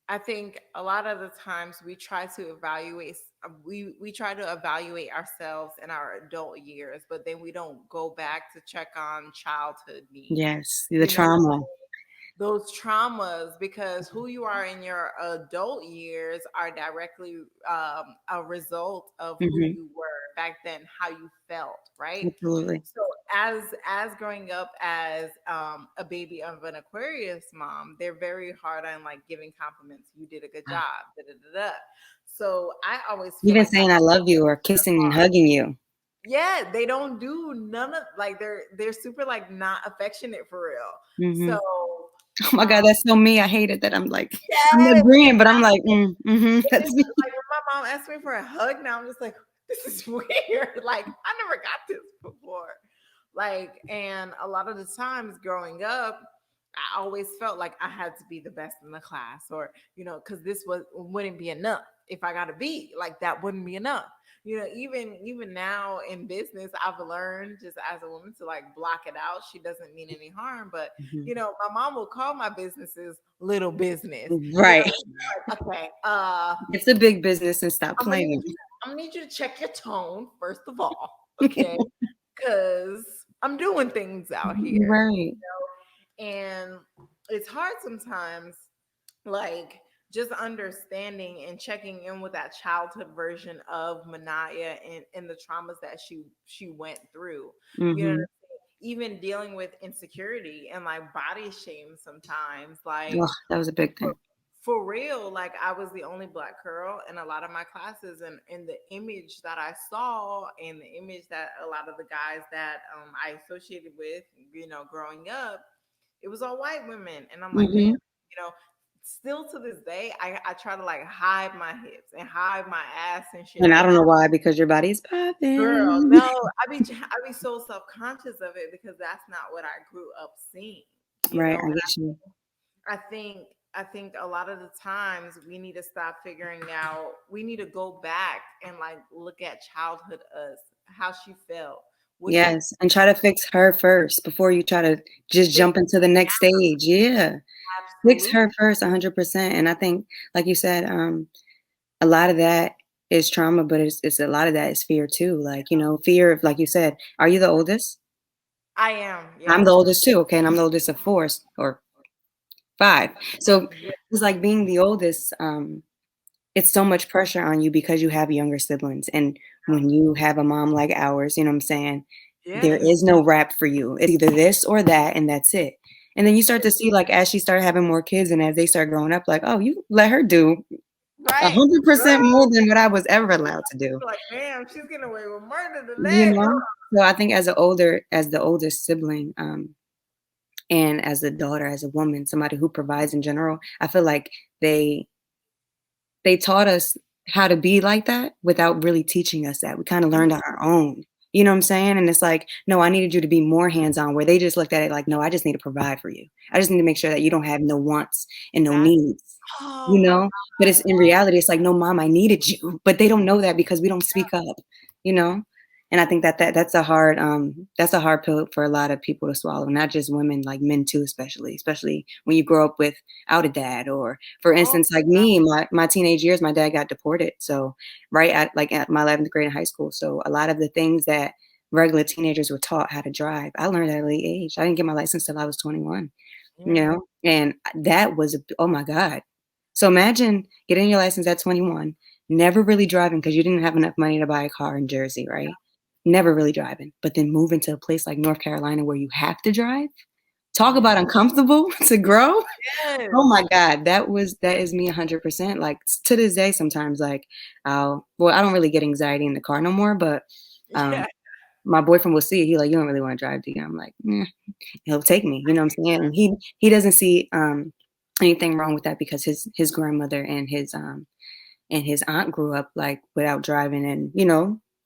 I think a lot of the times we try to evaluate we try to evaluate ourselves in our adult years, but then we don't go back to check on childhood needs. Yes, the You know, trauma. those traumas, because who you are in your adult years are directly a result of who Mhm. you were back then, how you felt, right? Absolutely. So as growing up as a baby of an Aquarius mom, they're very hard on like giving compliments. You did a good Ah, job. Da, da, da, da. So I always feel even like that saying I love you or kissing and hard. hugging you. Yeah, they don't do none of like they're super like not affectionate for real. So Mhm. Oh my um god, that's so me. I hate it that I'm like I'm yes, agreeing, but I'm like, that's it's me. like when my mom asked me for a hug now, I'm just like, this is weird. Like, I never got this before. Like, and a lot of the times growing up, I always felt like I had to be the best in the class, or because this wouldn't be enough. If I got a B, like that wouldn't be enough. Even now in business, I've learned just as a woman to like block it out. She doesn't mean any harm, but Mhm. my mom will call my businesses little business. Right. Like, okay, It's a big business and stop I'm gonna need playing. you. I'm gonna need you to check your tone first of all, okay? Because I'm doing things out here, Right. and it's hard sometimes, like just understanding and checking in with that childhood version of Manaya and the traumas that she went through. You know, Mhm. even dealing with insecurity and like body shame sometimes, like Oh, that was a big for, thing. for real, like I was the only black girl in a lot of my classes, and the image that I saw and the image that a lot of the guys that I associated with, growing up, it was all white women. And I'm like, damn, Mhm. you know, still to this day, I try to like hide my hips and hide my ass and shit. And I But don't know why, because your body's girl, popping. no, I be so self conscious of it because that's not what I grew up seeing, Right, I and get you. I think a lot of the times we need to stop figuring out. We need to go back and like look at childhood us, how she felt, what she Yes, and try to fix her first before you try to just fixed. jump into the next stage. Yeah. Fix Absolutely. her first 100%, and I think, like you said, a lot of that is trauma, but it's a lot of that is fear too, like, fear of, like you said, are you the oldest? I am. I'm Yes. the oldest too, okay, and I'm the oldest of 4 or 5. So, Yeah. it's like being the oldest, it's so much pressure on you because you have younger siblings, and when you have a mom like ours, you know what I'm saying, there Yes. is no rap for you. It's either this or that, and that's it. And then you start to see, like, as she started having more kids and as they start growing up, like, "Oh, you let her do Right. 100% Girl, more than what I was ever allowed to do." like, damn, she's getting away with murder You today, know? So I think as the oldest sibling, and as a daughter, as a woman, somebody who provides in general, I feel like they they taught us how to be like that without really teaching us that. We kinda girl. learned on our own. You know what I'm saying? And it's like, "No, I needed you to be more hands-on," where they just looked at it like, "No, I just need to provide for you. I just need to make sure that you don't have no wants and no That's needs." oh You my know? But it's god. in reality, it's like, "No, mom, I needed you." But they don't know that because we don't speak up, you know? And I think that that's a hard pill for a lot of people to swallow, not just women, like men too, especially when you grow up without a dad. Or for Oh, instance, like me, my teenage years, my dad got deported. So right at my 11th grade in high school. So a lot of the things that regular teenagers were taught how to drive, I learned at a late age. I didn't get my license till I was 21, yeah, and that was, oh my God. So imagine getting your license at 21, never really driving because you didn't have enough money to buy a car in Jersey, right? Never really driving, but then moving to a place like North Carolina where you have to drive. Talk yeah, about uncomfortable to grow. yes, Oh my God, that is me 100%. Like to this day, sometimes like I don't really get anxiety in the car no more, but um yeah, my boyfriend will see it. He like, you don't really want to drive, do you? I'm like, he'll take me. You know what I'm saying? And he doesn't see anything wrong with that because his grandmother and his aunt grew up like without driving, and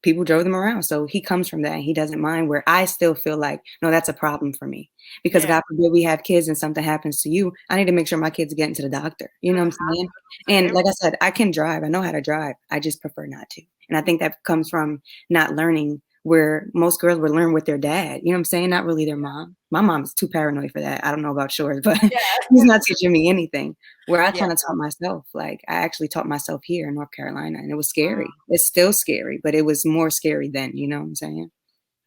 people drove them around, so he comes from that and he doesn't mind, where I still feel like, no, that's a problem for me, because yeah. God forbid we have kids and something happens to you, I need to make sure my kids get into the doctor, you To know the what I'm saying? hospital, to And every like I said, I can drive, I know how to drive, I just prefer not to. And I think that comes from not learning, where most girls would learn with their dad, you know what I'm saying, not really their mom. My mom is too paranoid for that. I don't know about yours, but yeah, she's not teaching me anything. Where I yeah. kinda taught myself, like, I actually taught myself here in North Carolina, and it was Uh, scary. It's still scary, but it was more scary then, you know what I'm saying?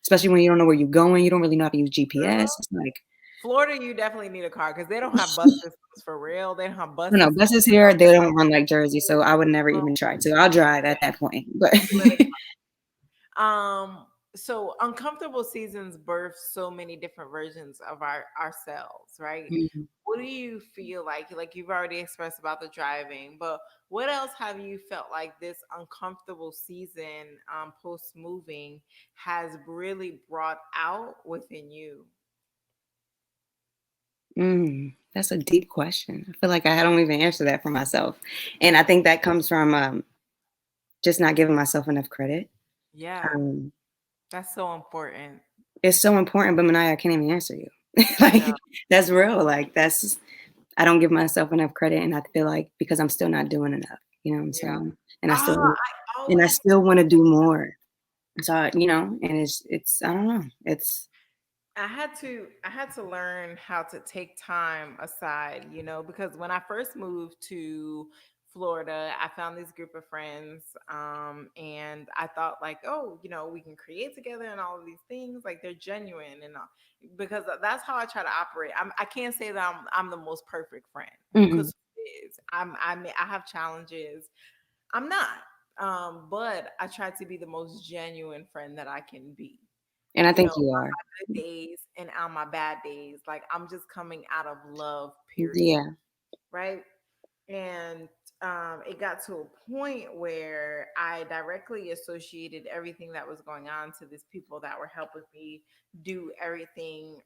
Especially when you don't know where you're going, you don't really know how to use GPS, girl, it's like, Florida, you definitely need a car because they don't have bus systems for real. They don't have bus no, systems. buses here, they don't run like Jersey, so I would never even try to. I'll drive Yeah, at that point, but you in a so uncomfortable seasons birth so many different versions of ourselves, right? Mhm. What do you feel like you've already expressed about the driving, but what else have you felt like this uncomfortable season post moving has really brought out within you? That's a deep question. I feel like I don't even answer that for myself, and I think that comes from, just not giving myself enough credit. Yeah, Um, that's so important. it's so important, but Manaya, I can't even answer you. No, Like, that's real, like, I don't give myself enough credit, and I feel like because I'm still not doing enough, you know what I'm yeah. saying? And I Ah, still I and I always still wanna do more. So, and it's I don't know. It's I had to learn how to take time aside, because when I first moved to Florida, I found this group of friends, and I thought like, oh, we can create together and all of these things, like they're genuine and all, because that's how I try to operate. I can't say that I'm the most perfect friend, mhm, because I have challenges. I'm not, but I try to be the most genuine friend that I can be, and I you know, think you on are. my good days and on my bad days. Like I'm just coming out of love, period. Yeah. Right. And it got to a point where I directly associated everything that was going on to these people that were helping me do everything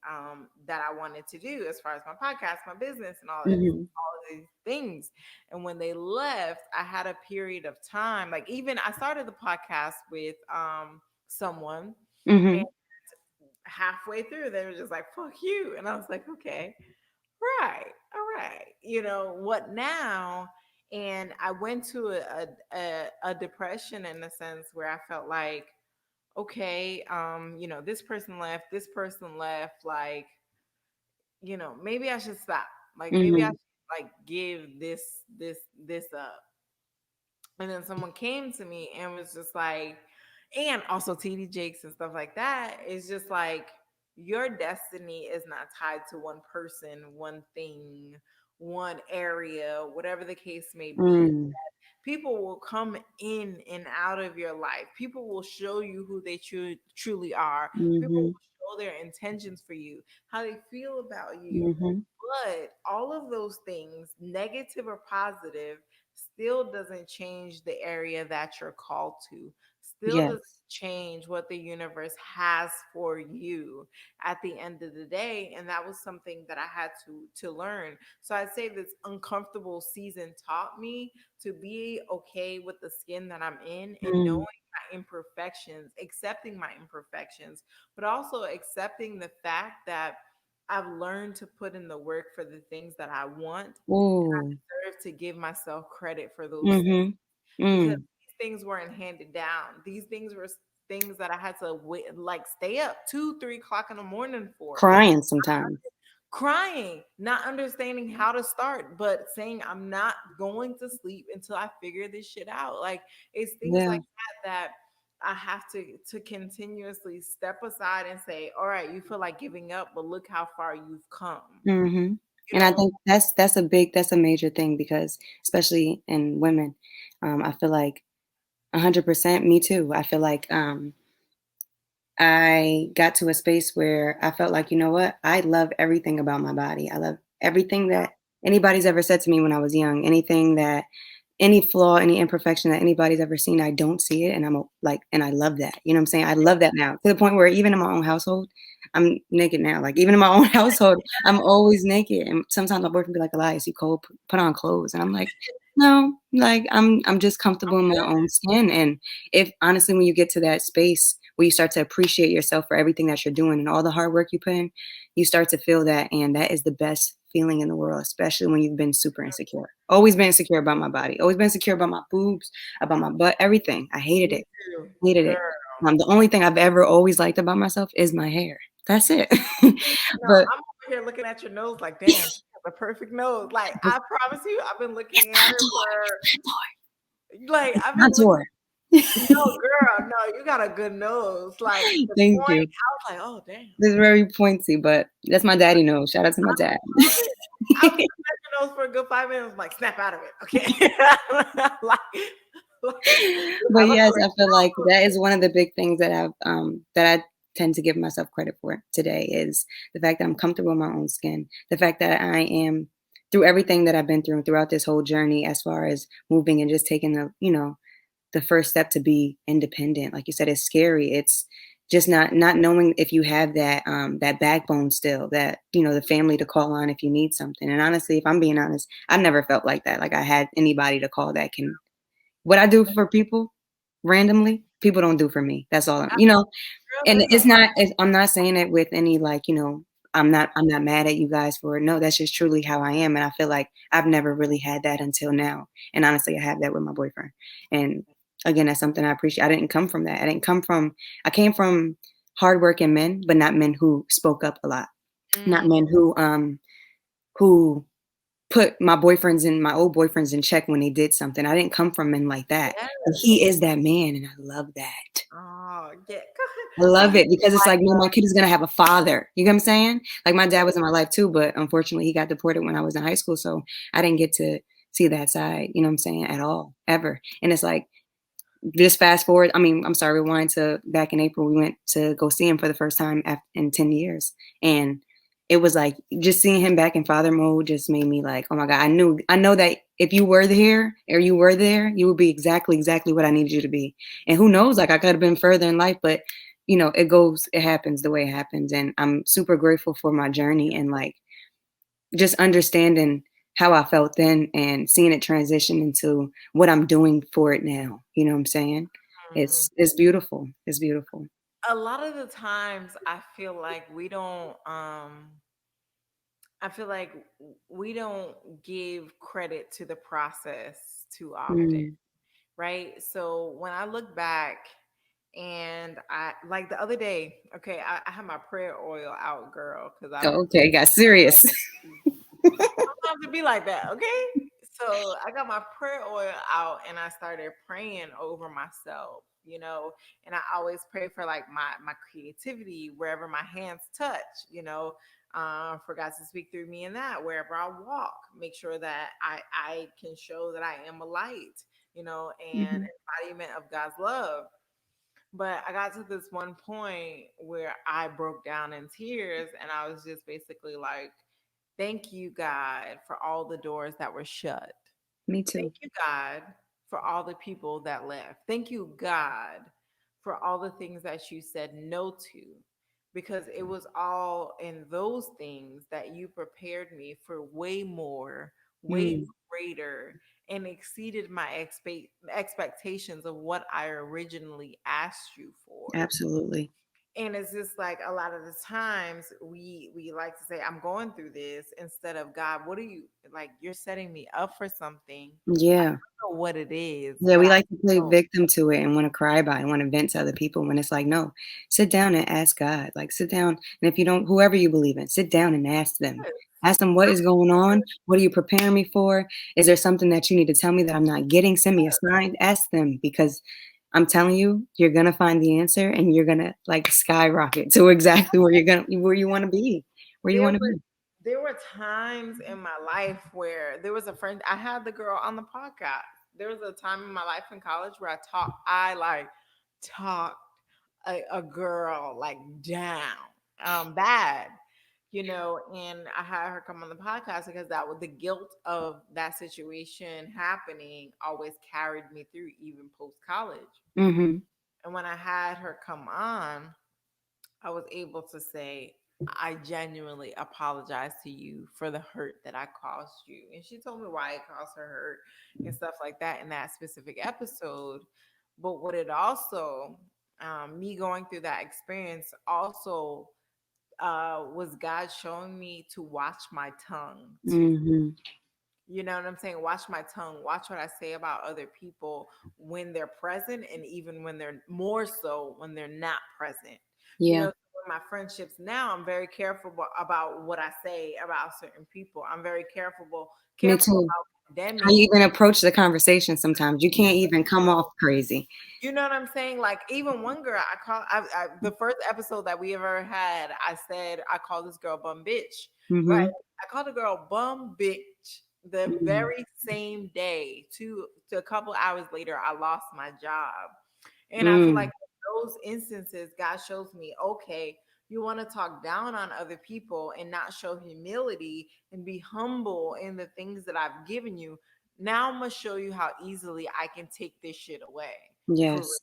that I wanted to do as far as my podcast, my business, and Mhm, all of these things. And when they left, I had a period of time. Like even I started the podcast with someone, and mhm, halfway through they were just like, "Fuck you," and I was like, "Okay." Right. All right. What now? And I went to a depression in a sense where I felt like, okay, this person left, like, maybe I should stop. Like maybe I mhm, should like give this up. And then someone came to me and was just like, and also TD Jakes and stuff like that. It's just like your destiny is not tied to one person, one thing, one area, whatever the case may be. mm, People will come in and out of your life. People will show you who they truly are. People mhm, will show their intentions for you, how they feel about you. mhm. But all of those things, negative or positive, still doesn't change the area that you're called to, still doesn't Yes. change what the universe has for you at the end of the day. And that was something that I had to learn. So I'd say this uncomfortable season taught me to be okay with the skin that I'm in and knowing Mm. my imperfections, accepting my imperfections, but also accepting the fact that I've learned to put in the work for the things that I want, and I Ooh. deserve to give myself credit for those things, Mhm. because Mm. these things weren't handed down. These things were things that I had to wait, like stay up 2, 3 o'clock in the morning for, Crying sometimes. crying, not understanding how to start, but saying I'm not going to sleep until I figure this shit out. Like it's things Yeah. like that I have to continuously step aside and say, all right, you feel like giving up, but look how far you've come. Hmm. You And I know, think that's a major thing because especially in women, I feel like 100% me too. I feel like I got to a space where I felt like, you know what? I love everything about my body. I love everything that anybody's ever said to me when I was young. Anything that any flaw, any imperfection that anybody's ever seen, I don't see it, and like, and I love that. You know what I'm saying? I love that now to the point where even in my own household, I'm naked now. Like even in my own household, I'm always naked, and sometimes my boyfriend be like, "Elias, you cold? Put on clothes," and I'm like, "No, like I'm just I'm comfortable in my good. own skin." And if honestly, when you get to that space where you start to appreciate yourself for everything that you're doing and all the hard work you put in, you start to feel that, and that is the best feeling in the world, especially when you've been super insecure. Always been insecure about my body. Always been insecure about my boobs, about my butt, everything. I hated Me it. too, Hated it. girl. The only thing I've ever always liked about myself is my hair. That's it. No, But I'm over here looking at your nose like, damn, she has a perfect nose. Like, I promise you, I've been looking at her for like I've been looking. contour. No, girl, no, you got a good nose. Like the Thank point, you. I was like, oh damn. It's very pointy, but that's my daddy nose. Shout out to my dad. I love it. I was looking at your nose for a good 5 minutes, like snap out of it. Okay. like, you But have a yes, great I feel like nose. that is one of the big things that I tend to give myself credit for today is the fact that I'm comfortable in my own skin. The fact that I am through everything that I've been through throughout this whole journey as far as moving and just taking the first step to be independent. Like you said, it's scary. It's just not knowing if you have that backbone still, that the family to call on if you need something. And honestly, if I'm being honest, I never felt like that. Like I had anybody to call that can what I do for people randomly, people don't do for me. That's all. Girl, And there's a lot. I'm not saying it with any like, I'm not mad at you guys for it. No, that's just truly how I am. And I feel like I've never really had that until now. And honestly, I have that with my boyfriend. And again, that's something I appreciate. I didn't come from that. I came from hardworking men, but not men who spoke up a lot. Not Mm, men who put my old boyfriends in check when they did something. I didn't come from men like that. And yes. he is that man, and I love that. Oh, yeah. I So love he's it because it's like, like, no, my kid is gonna have a father. You know what I'm saying? Like my dad was in my life too, but unfortunately he got deported when I was in high school. So I didn't get to see that side, you know what I'm saying, at all, ever. And it's like just fast forward. I mean, I'm sorry, rewind to back in April. We went to go see him for the first time in 10 years. And it was like just seeing him back in father mode just made me like, oh my God, I know that if you were here or you were there, you would be exactly what I needed you to be. And who knows, like I could have been further in life, but it happens the way it happens. And I'm super grateful for my journey and like just understanding how I felt then and seeing it transition into what I'm doing for it now. You know what I'm saying? mm. It's beautiful. It's beautiful. A lot of the times I feel like we don't I feel like we don't give credit to the process too often, Mm. right? So when I look back and I like the other day, okay, I have my prayer oil out, girl, because I've Oh, okay, got serious. sometimes it be like that, okay? So I got my prayer oil out and I started praying over myself, and I always pray for like my creativity wherever my hands touch, for God to speak through me in that wherever I walk, make sure that I can show that I am a light, and Hmm. embodiment of God's love. But I got to this one point where I broke down in tears and I was just basically like, thank you, God, for all the doors that were shut. Me Thank too. you, God, for all the people that left. Thank you, God, for all the things that you said no to, because it was all in those things that you prepared me for way more, way Mm, greater, and exceeded my expectations of what I originally asked you for. absolutely. And it's just like a lot of the times we like to say, I'm going through this, instead of, God, what are you, like, you're setting me up for something. I Yeah. don't know what it is, Yeah, but we I like to play know. victim to it and wanna cry about it and wanna vent to other people when it's like, "No, sit down and ask God." Like, sit down, and if you don't whoever you believe in, sit down and ask them. Yes. Ask them, "What is going on? What are you preparing me for? Is there something that you need to tell me that I'm not getting? Send me a sign." Ask them because I'm telling you, you're gonna find the answer and you're gonna, like, skyrocket to exactly where you wanna be, where you there wanna were be. there were times in my life where there was a friend. I had the girl on the podcast. There was a time in my life in college where I like talked a girl like down, bad, and I had her come on the podcast because that was the guilt of that situation happening always carried me through even post college. Mhm. And when I had her come on, I was able to say, I genuinely apologize to you for the hurt that I caused you. And she told me why it caused her hurt and stuff like that in that specific episode. But what it also, me going through that experience, also was God showing me to watch my tongue too. Mhm. You know what I'm saying? Watch my tongue, watch what I say about other people when they're present, and even when they're more so when they're not present. Yeah. In my friendships now, I'm very careful about what I say about certain people. I'm very Me careful too. about How you condemning. even approach the conversation sometimes, you can't even come off crazy. You know what I'm saying? Like, even one girl, the first episode that we ever had, I said I called this girl bum bitch, right? Mhm. I called the girl bum bitch the Mhm. very same day. To a couple hours later, I lost my job, and I feel like Mm. in those instances, God shows me, okay, you want to talk down on other people and not show humility and be humble in the things that I've given you. Now I'm gonna show you how easily I can take this shit away. For real. Yes.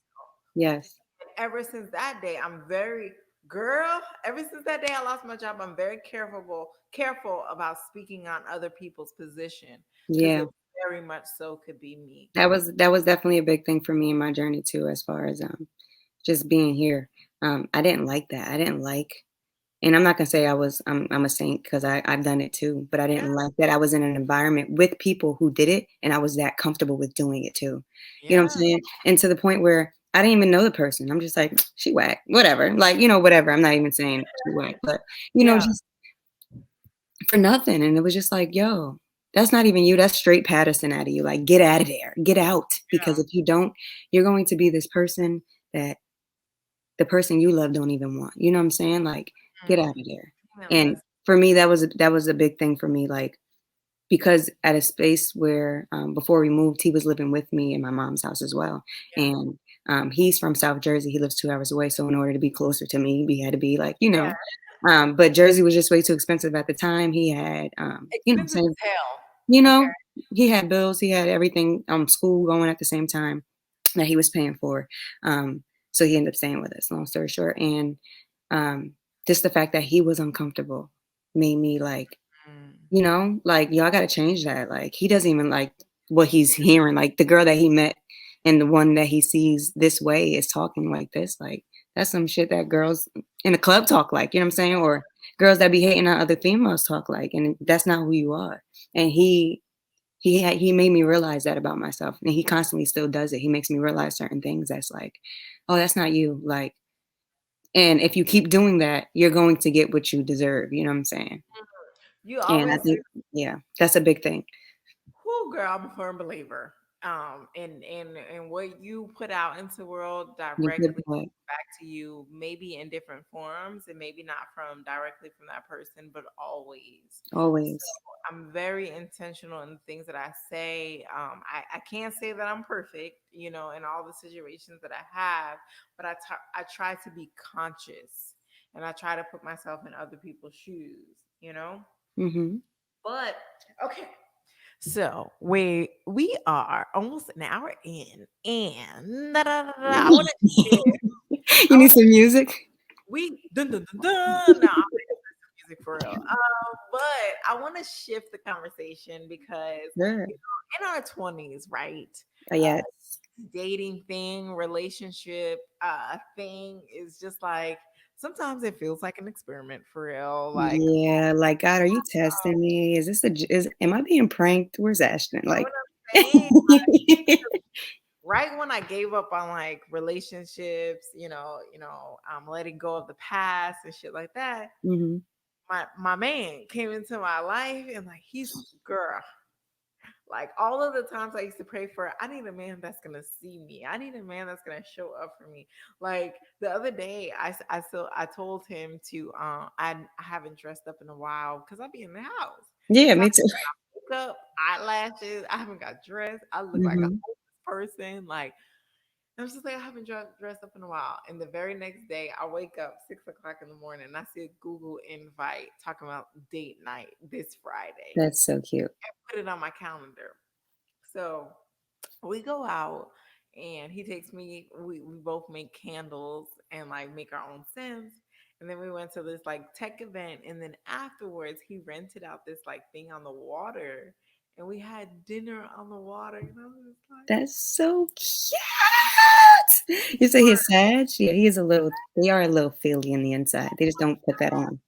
Yes. And ever since that day, I'm very girl. Ever since that day I lost my job, I'm very careful about speaking on other people's position, because Yeah. it very much so could be me. That was definitely a big thing for me in my journey too, as far as, just being here. I didn't like that. I didn't like and I'm not gonna say I'm a saint because I've done it too, but I Yeah, didn't like that I was in an environment with people who did it, and I was that comfortable with doing it too. You know what I'm yeah, saying? And to the point where I didn't even know the person. I'm just like, "She whack," whatever. Like, whatever. I'm not even saying she whack, but, yeah, just for nothing, and it was just like, "Yo, that's not even you, that's straight Patterson out of you, like, get out of there, get out, because yeah. if you don't, you're going to be this person that the person you love don't even want." You know what I'm saying? Like, get out Mm. of there. Man, And for me, that was a big thing for me, like, because at a space where, before we moved, he was living with me in my mom's house as well, yeah, and, he's from South Jersey, he lives 2 hours away, so in order to be closer to me, we had to be like, yeah. but Jersey was just way too expensive at the time, he had, Expensive same as hell. you Okay. know, he had bills, he had everything, school going at the same time that he was paying for, so he ended up staying with us, long story short, and, um, just the fact that he was uncomfortable made me like, Mm. like, "Yo, I gotta change that." Like, he doesn't even like what he's hearing. Like, the girl that he met and the one that he sees this way is talking like this. Like, that's some shit that girls in the club talk like, you know what I'm saying? Or girls that be hating on other females talk like, and that's not who you are. And he made me realize that about myself, and he constantly still does it. He makes me realize certain things that's like, "Oh, that's not you." Like, and if you keep doing that, you're going to get what you deserve. You know what I'm saying? You And I always think, yeah, that's a big thing. Who, girl, I'm a firm believer. And what you put out into the world You put directly that back to you, maybe in different forms, and maybe not from directly from that person, but always. So always. I'm very intentional in the things that I say. I can't say that I'm perfect, in all the situations that I have, but I try to be conscious, and I try to put myself in other people's shoes. Mhm. But okay, so we are almost an hour in, and I want to share. You I need want some music? we dun dun dun dun. Now I'm gonna play some music for real. But I want to shift the conversation because Sure. you in our 20s, right? Uh, Yes. dating thing, relationship thing is just like. sometimes it feels like an experiment for real. Like, Yeah, like, God, are you testing me? Is this am I being pranked? Where's Ashton? you know Like, what I'm saying? Right when I gave up on like relationships, letting go of the past and shit like that, hmm my man came into my life and like he's girl. Like all of the times I used to pray for, I need a man that's gonna see me. I need a man that's gonna show up for me. Like the other day, I told him to I haven't dressed up in a while because I'll be in the house. Yeah, So I me too. woke up, eyelashes. I haven't got dressed. I look like a hmm homeless person. Like I was just like, I haven't dressed up in a while. And the very next day, I wake up 6 o'clock in the morning and I see a Google invite talking about date night this Friday. That's so cute. Put it on my calendar. So we go out and he takes me, we both make candles and like make our own scents. And then we went to this like tech event. And then afterwards, he rented out this like thing on the water. And we had dinner on the water. And I was just like, That's so cute. You say he's sad? Yeah, he is a little. They are a little feely in the inside. They just don't put that on.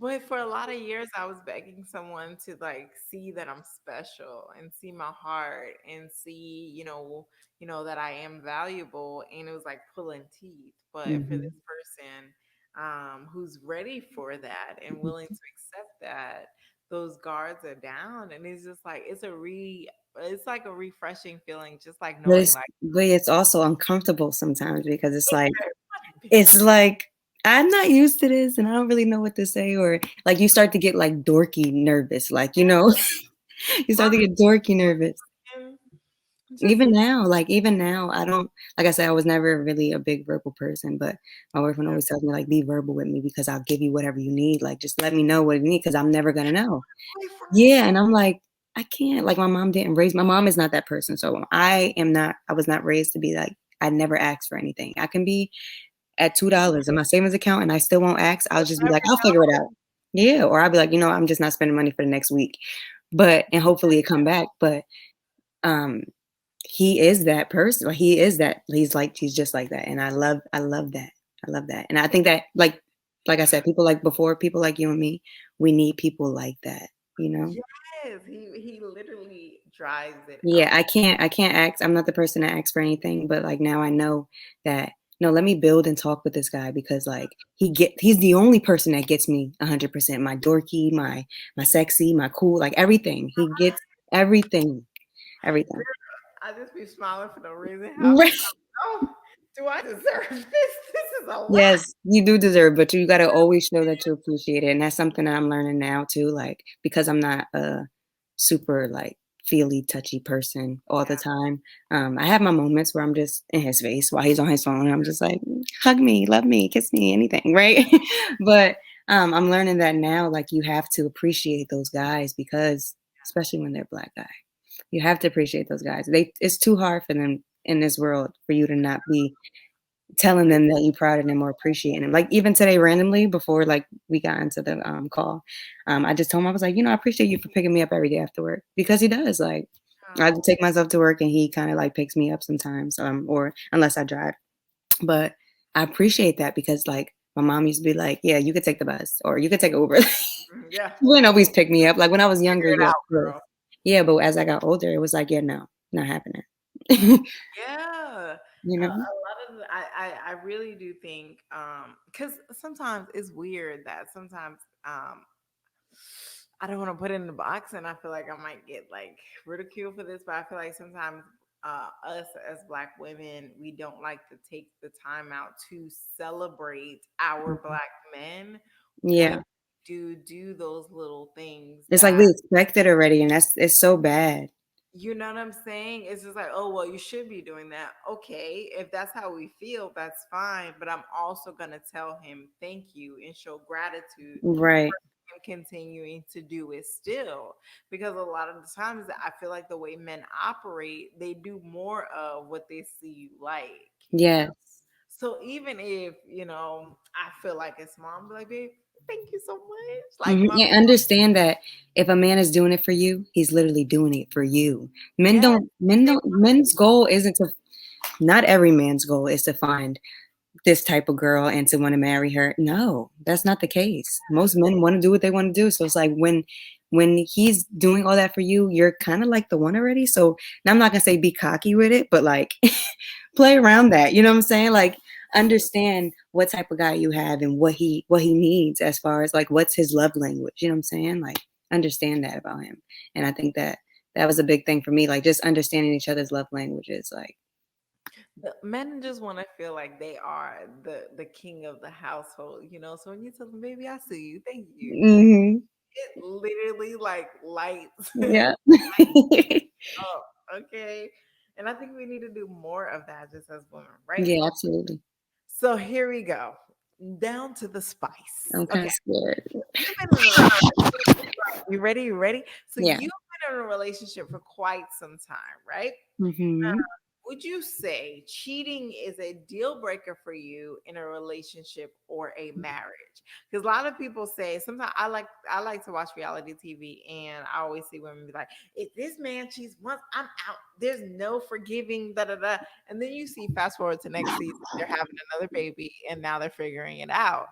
but for a lot of years, I was begging someone to like see that I'm special and see my heart and see, that I am valuable. And it was like pulling teeth. But for hmm this person, who's ready for that and willing to accept that, those guards are down, and it's just like it's like a refreshing feeling, just like But knowing it's like but it's also uncomfortable sometimes because it's like I'm not used to this and I don't really know what to say, or like you start to get like dorky nervous, like you start to get dorky nervous. and just Even now, I don't like I said, I was never really a big verbal person, but my boyfriend always tells me like be verbal with me because I'll give you whatever you need. Like just let me know what you need because I'm never gonna know. boyfriend. Yeah, and I'm like, I can't. Like my mom is not that person. So I was not raised to be like, I never ask for anything. I can be at $2 in my savings account and I still won't ask. I'll just be like, I'll figure it out. Yeah. Or I'll be like, I'm just not spending money for the next week. And hopefully it come back. But um he is that person. Like, he's just like that. And I love that. I love that. And I think that like I said, people like you and me, we need people like that, you know? Yes, he literally drives it Yeah, up. I can't ask. I'm not the person to ask for anything, but like now I know that no, let me build and talk with this guy because like he's the only person that gets me 100%. My dorky, my sexy, my cool, like everything. He gets everything, everything. I just be smiling for no reason. Half the Right. time, oh, do I deserve this? This is a lot. Yes, you do deserve, but you got to always show that you appreciate it, and that's something that I'm learning now too. Like because I'm not a super like feely, touchy person all the Yeah. time. I have my moments where I'm just in his face while he's on his phone, and I'm just like, hug me, love me, kiss me, anything, right? But I'm learning that now. Like you have to appreciate those guys because, especially when they're black guys, you have to appreciate those guys. It's too hard for them in this world for you to not be telling them that you proud of them or appreciating them. Like even today, randomly before like we got into the call, I just told him I was like, I appreciate you for picking me up every day after work because he does. Like I Oh, take myself to work and he kind of like picks me up sometimes, or unless I drive. But I appreciate that because like my mom used to be like, yeah, you could take the bus or you could take Uber. yeah. She wouldn't always pick me up. Like when I was younger, Figure it yeah, out, of course. girl. Yeah, but as I got older, it was like, yeah, no, not happening. Yeah. you A know? lot of I really do think because sometimes it's weird that sometimes I don't want to put it in the box, and I feel like I might get like ridiculed for this, but I feel like sometimes us as Black women, we don't like to take the time out to celebrate our Mhm. Black men when Yeah. do those little things It's like that we expect it already, and it's so bad. you know what I'm saying? It's just like, oh, well, you should be doing that. Okay, if that's how we feel, that's fine. But I'm also going to tell him thank you and show gratitude Right. for him continuing to do it still. Because a lot of the times I feel like the way men operate, they do more of what they see you like, you know? Yes. So even if, I feel like it's mom, be like, babe, thank you so much. Like, Mhm. my, Yeah, understand that if a man is doing it for you, he's literally doing it for you. yes, Men's goal isn't to, not every man's goal is to find this type of girl and to want to marry her. No, that's not the case. Most men want to do what they want to do. So it's like when he's doing all that for you, you're kind of like the one already. So now I'm not gonna say be cocky with it, but like play around that. You know what I'm saying? Like understand what type of guy you have and what he needs as far as like what's his love language. You know what I'm saying? Like understand that about him. And I think that that was a big thing for me, like just understanding each other's love languages. Like The men just want to feel like they are the king of the household, you know. So when you tell them, "Baby, I see you, thank you," hmm it literally like lights yeah. up. Okay, and I think we need to do more of that just as women, right? Yeah, absolutely. So here we go, down to the spice. I'm kind Okay, of scared. you've been in a you ready? You ready? So Yeah. you've been in a relationship for quite some time, right? hmm Would you say cheating is a deal breaker for you in a relationship or a marriage? Because a lot of people say sometimes I like to watch reality TV and I always see women be like, if this man cheats once, I'm out. There's no forgiving, da da da. And then you see fast forward to next season, they're having another baby and now they're figuring it out.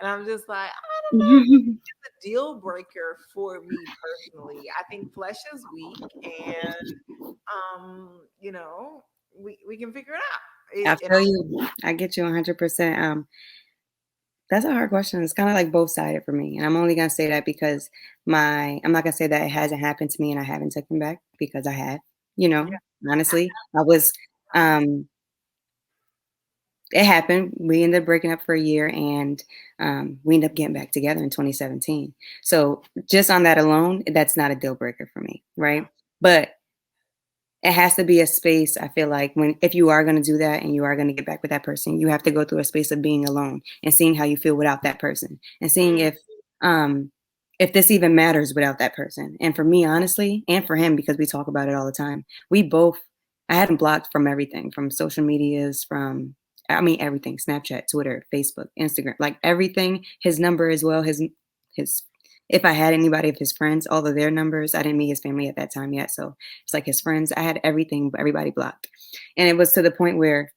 And I'm just like, I don't know if it's a deal breaker for me personally. I think flesh is weak and you know, we can figure it out. I And feel you. I get you 100%. That's a hard question. It's kind of like both sided for me. And I'm only gonna say that because I'm not gonna say that it hasn't happened to me and I haven't taken back because I have, you know, honestly. I was um it happened. We ended up breaking up for a year and we ended up getting back together in 2017. So just on that alone, that's not a deal breaker for me, right? But it has to be a space. I feel like when if you are going to do that and you are going to get back with that person, you have to go through a space of being alone and seeing how you feel without that person and seeing um if this even matters without that person. And for me, honestly, and for him, because we talk about it all the time, we both I had him blocked from everything, from social medias, from I mean everything, Snapchat, Twitter, Facebook, Instagram, like everything. His number as well, his if I had anybody of his friends, all of their numbers, I didn't meet his family at that time yet. So it's like his friends, I had everything, everybody blocked. And it was to the point where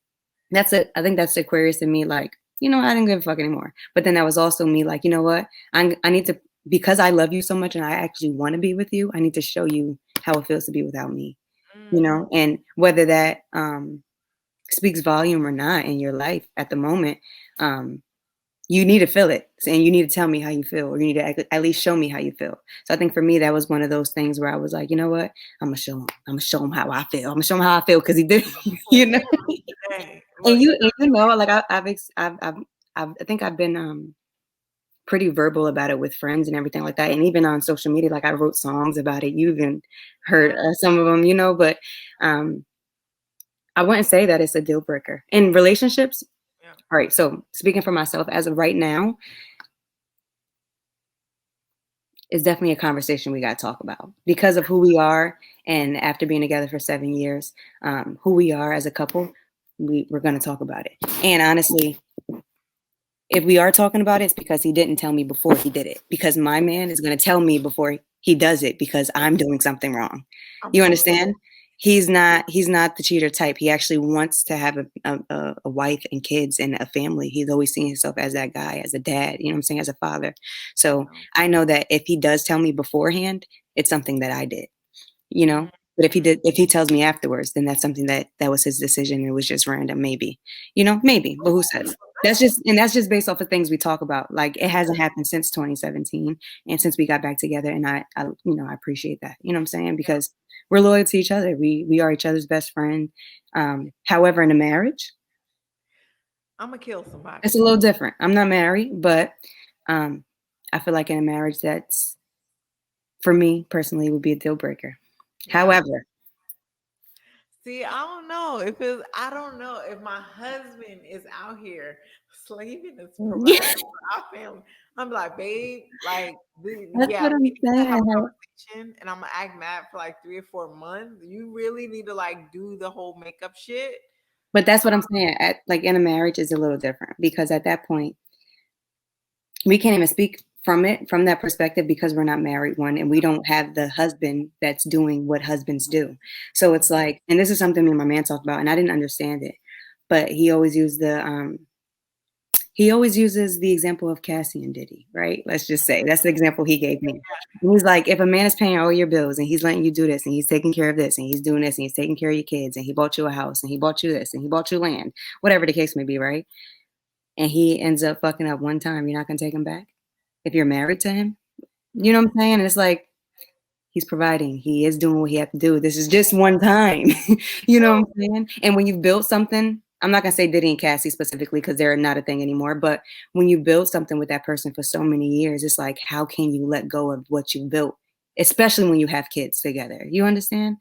I think that's Aquarius in me, like, you know, I didn't give a fuck anymore. But then that was also me, like, you know what? I need to, because I love you so much and I actually want to be with you, I need to show you how it feels to be without me, you mm, know? And whether that speaks volume or not in your life at the moment, um, you need to feel it and you need to tell me how you feel or you need to at least show me how you feel. So I think for me that was one of those things where I was like, you know what, I'm gonna show him how I feel, I'm gonna show him how I feel, because he did. You know. dang. And Well, you you know, like I think I've been pretty verbal about it with friends and everything like that, and even on social media, like I wrote songs about it. You even heard know, some of them, you know. But um I wouldn't say that it's a deal breaker in relationships. yeah. All right, so speaking for myself, as of right now, it's definitely a conversation we got to talk about because of who we are. And after being together for 7 years, who we are as a couple, we're going to talk about it. And honestly, if we are talking about it, it's because he didn't tell me before he did it. Because my man is going to tell me before he does it because I'm doing something wrong. I'm You so understand? He's not the cheater type. He actually wants to have a wife and kids and a family. He's always seen himself as that guy, as a dad, you know what I'm saying, as a father. So sorry. I know that if he does tell me beforehand, it's something that I did, you know. Mm, But if he tells me afterwards, then that's something that was his decision. It was just random, maybe, you know, maybe. But who says? That's just based off of things we talk about. Like it hasn't happened since 2017, and since we got back together, and I you know I appreciate that. You know what I'm saying? Because we're loyal to each other. We are each other's best friend. However, in a marriage, I'm gonna kill somebody. it's a little different. I'm not married, but um, I feel like in a marriage, that's for me personally would be a deal breaker. Yeah. However, See, I don't know if it's. I don't know if my husband is out here slaving as providing for our family. I'm like, babe, like, that's yeah, what we I'm need to have a saying. conversation, and I'm gonna act mad for like 3 or 4 months. You really need to like do the whole makeup shit. But that's what I'm saying. Like in a marriage is a little different because at that point we can't even speak from that perspective because we're not married one and we don't have the husband that's doing what husbands do. So it's like, and this is something me and my man talked about and I didn't understand it, but he always used the he always uses the example of Cassie and Diddy, right? Let's just say that's the example he gave me. And he's like, if a man is paying all your bills and he's letting you do this and he's taking care of this and he's doing this and he's taking care of your kids and he bought you a house and he bought you this and he bought you land, whatever the case may be, right? And he ends up fucking up one time, you're not gonna take him back if you're married to him. You know what I'm saying? And it's like, he's providing. He is doing what he has to do. This is just one time. You know what I'm saying? And when you've built something, I'm not gonna say Diddy and Cassie specifically because they're not a thing anymore. But when you build something with that person for so many years, it's like, how can you let go of what you built, especially when you have kids together? You understand?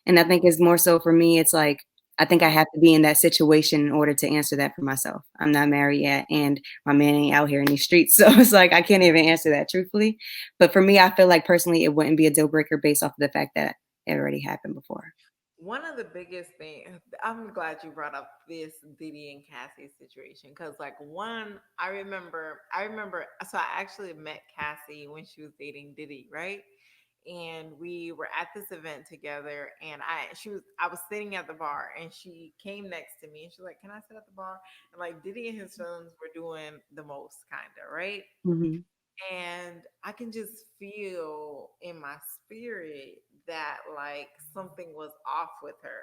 And I think it's more so for me. It's like I think I have to be in that situation in order to answer that for myself. I'm not married yet, and my man ain't out here in these streets, so it's like I can't even answer that truthfully. But for me, I feel like personally, it wouldn't be a deal breaker based off of the fact that it already happened before. One of the biggest things, I'm glad you brought up this Diddy and Cassie situation because, like, one, I remember, so I actually met Cassie when she was dating Diddy, right? And we were at this event together, and I was sitting at the bar, and she came next to me, and she's like, "Can I sit at the bar?" And like Diddy and his sons were doing the most, kind of, right? Mm-hmm. And I can just feel in my spirit that like something was off with her.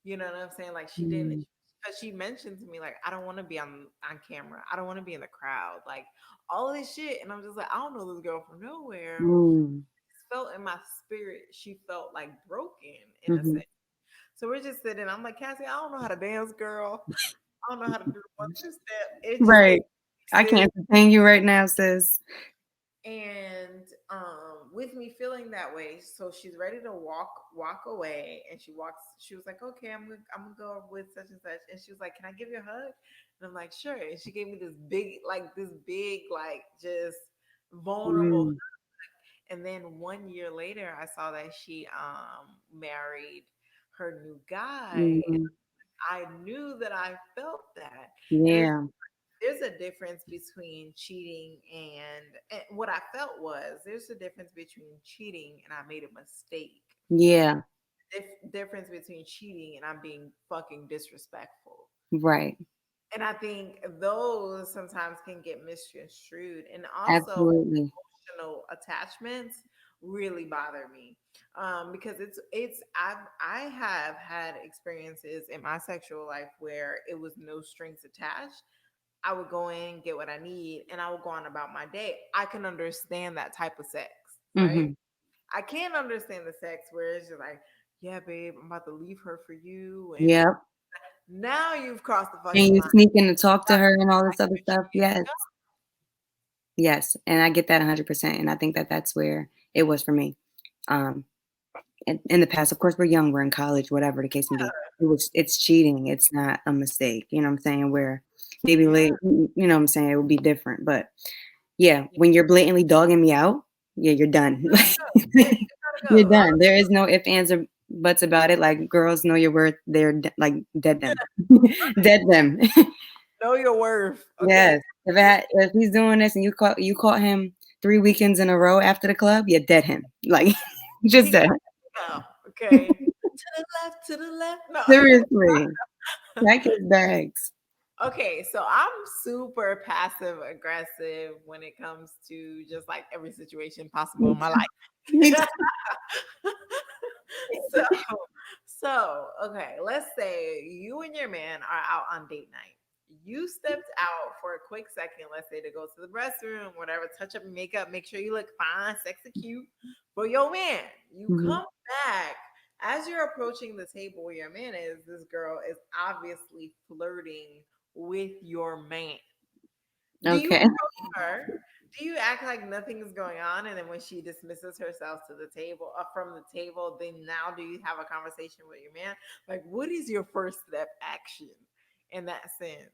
You know what I'm saying? Like she didn't, because she mentioned to me like, I don't want to be on camera. I don't want to be in the crowd. Like all of this shit. And I'm just like, I don't know this girl from nowhere. Mm-hmm. Felt in my spirit, she felt like broken in a Mm-hmm. sense. So we're just sitting. I'm like, Cassie, I don't know how to dance, girl. I don't know how to do the one two step. It just Right. gave I me can't entertain you right now, sis. and with me feeling that way, so she's ready to walk away, and she was like, okay, I'm gonna go with such and such, and she was like, can I give you a hug? And I'm like, sure. And she gave me this big like just vulnerable. Mm-hmm. And then 1 year later I saw that she married her new guy, and Mm-hmm. I knew that I felt that. And Yeah. there's a difference between cheating and what I felt was there's a difference between cheating and I made a mistake. Yeah. Difference between cheating and I'm being fucking disrespectful. Right. And I think those sometimes can get misconstrued. And also Absolutely. emotional attachments really bother me, because I have had experiences in my sexual life where it was no strings attached. I would go in, get what I need, and I would go on about my day. I can understand that type of sex, right? Mm-hmm. I can't understand the sex where it's just like, yeah, babe, I'm about to leave her for you. And Yep. now you've crossed the And fucking you line. sneak in to talk to her and all this other stuff. Yes. Yes. And I get that 100%. And I think that that's where it was for me. Um, in the past, of course, we're young, we're in college, whatever the case may be. It's cheating. It's not a mistake. You know what I'm saying? Where maybe Yeah, late, you know what I'm saying? It would be different. But yeah, when you're blatantly dogging me out, yeah, you're done. it gotta You're go. done. There is no ifs, ands, or buts about it. Like girls know your worth. They're like dead them, dead them. Know your worth. Okay. Yes. If he's doing this and you caught him 3 weekends in a row after the club, you dead him. Like just He got dead. to go. Okay. To the left, to the left. No. Seriously. Pack his bags. Okay, so I'm super passive aggressive when it comes to just like every situation possible Me in my too. Me life. too. so okay, let's say you and your man are out on date night. You stepped out for a quick second, let's say to go to the restroom, whatever, touch up your makeup, make sure you look fine, sexy, cute for your man. You Mhm. come back. As you're approaching the table where your man is, this girl is obviously flirting with your man. Do you Okay. approach her? Do you act like nothing is going on? And then when she dismisses herself to the table, from the table, then now do you have a conversation with your man? Like, what is your first step action in that sense?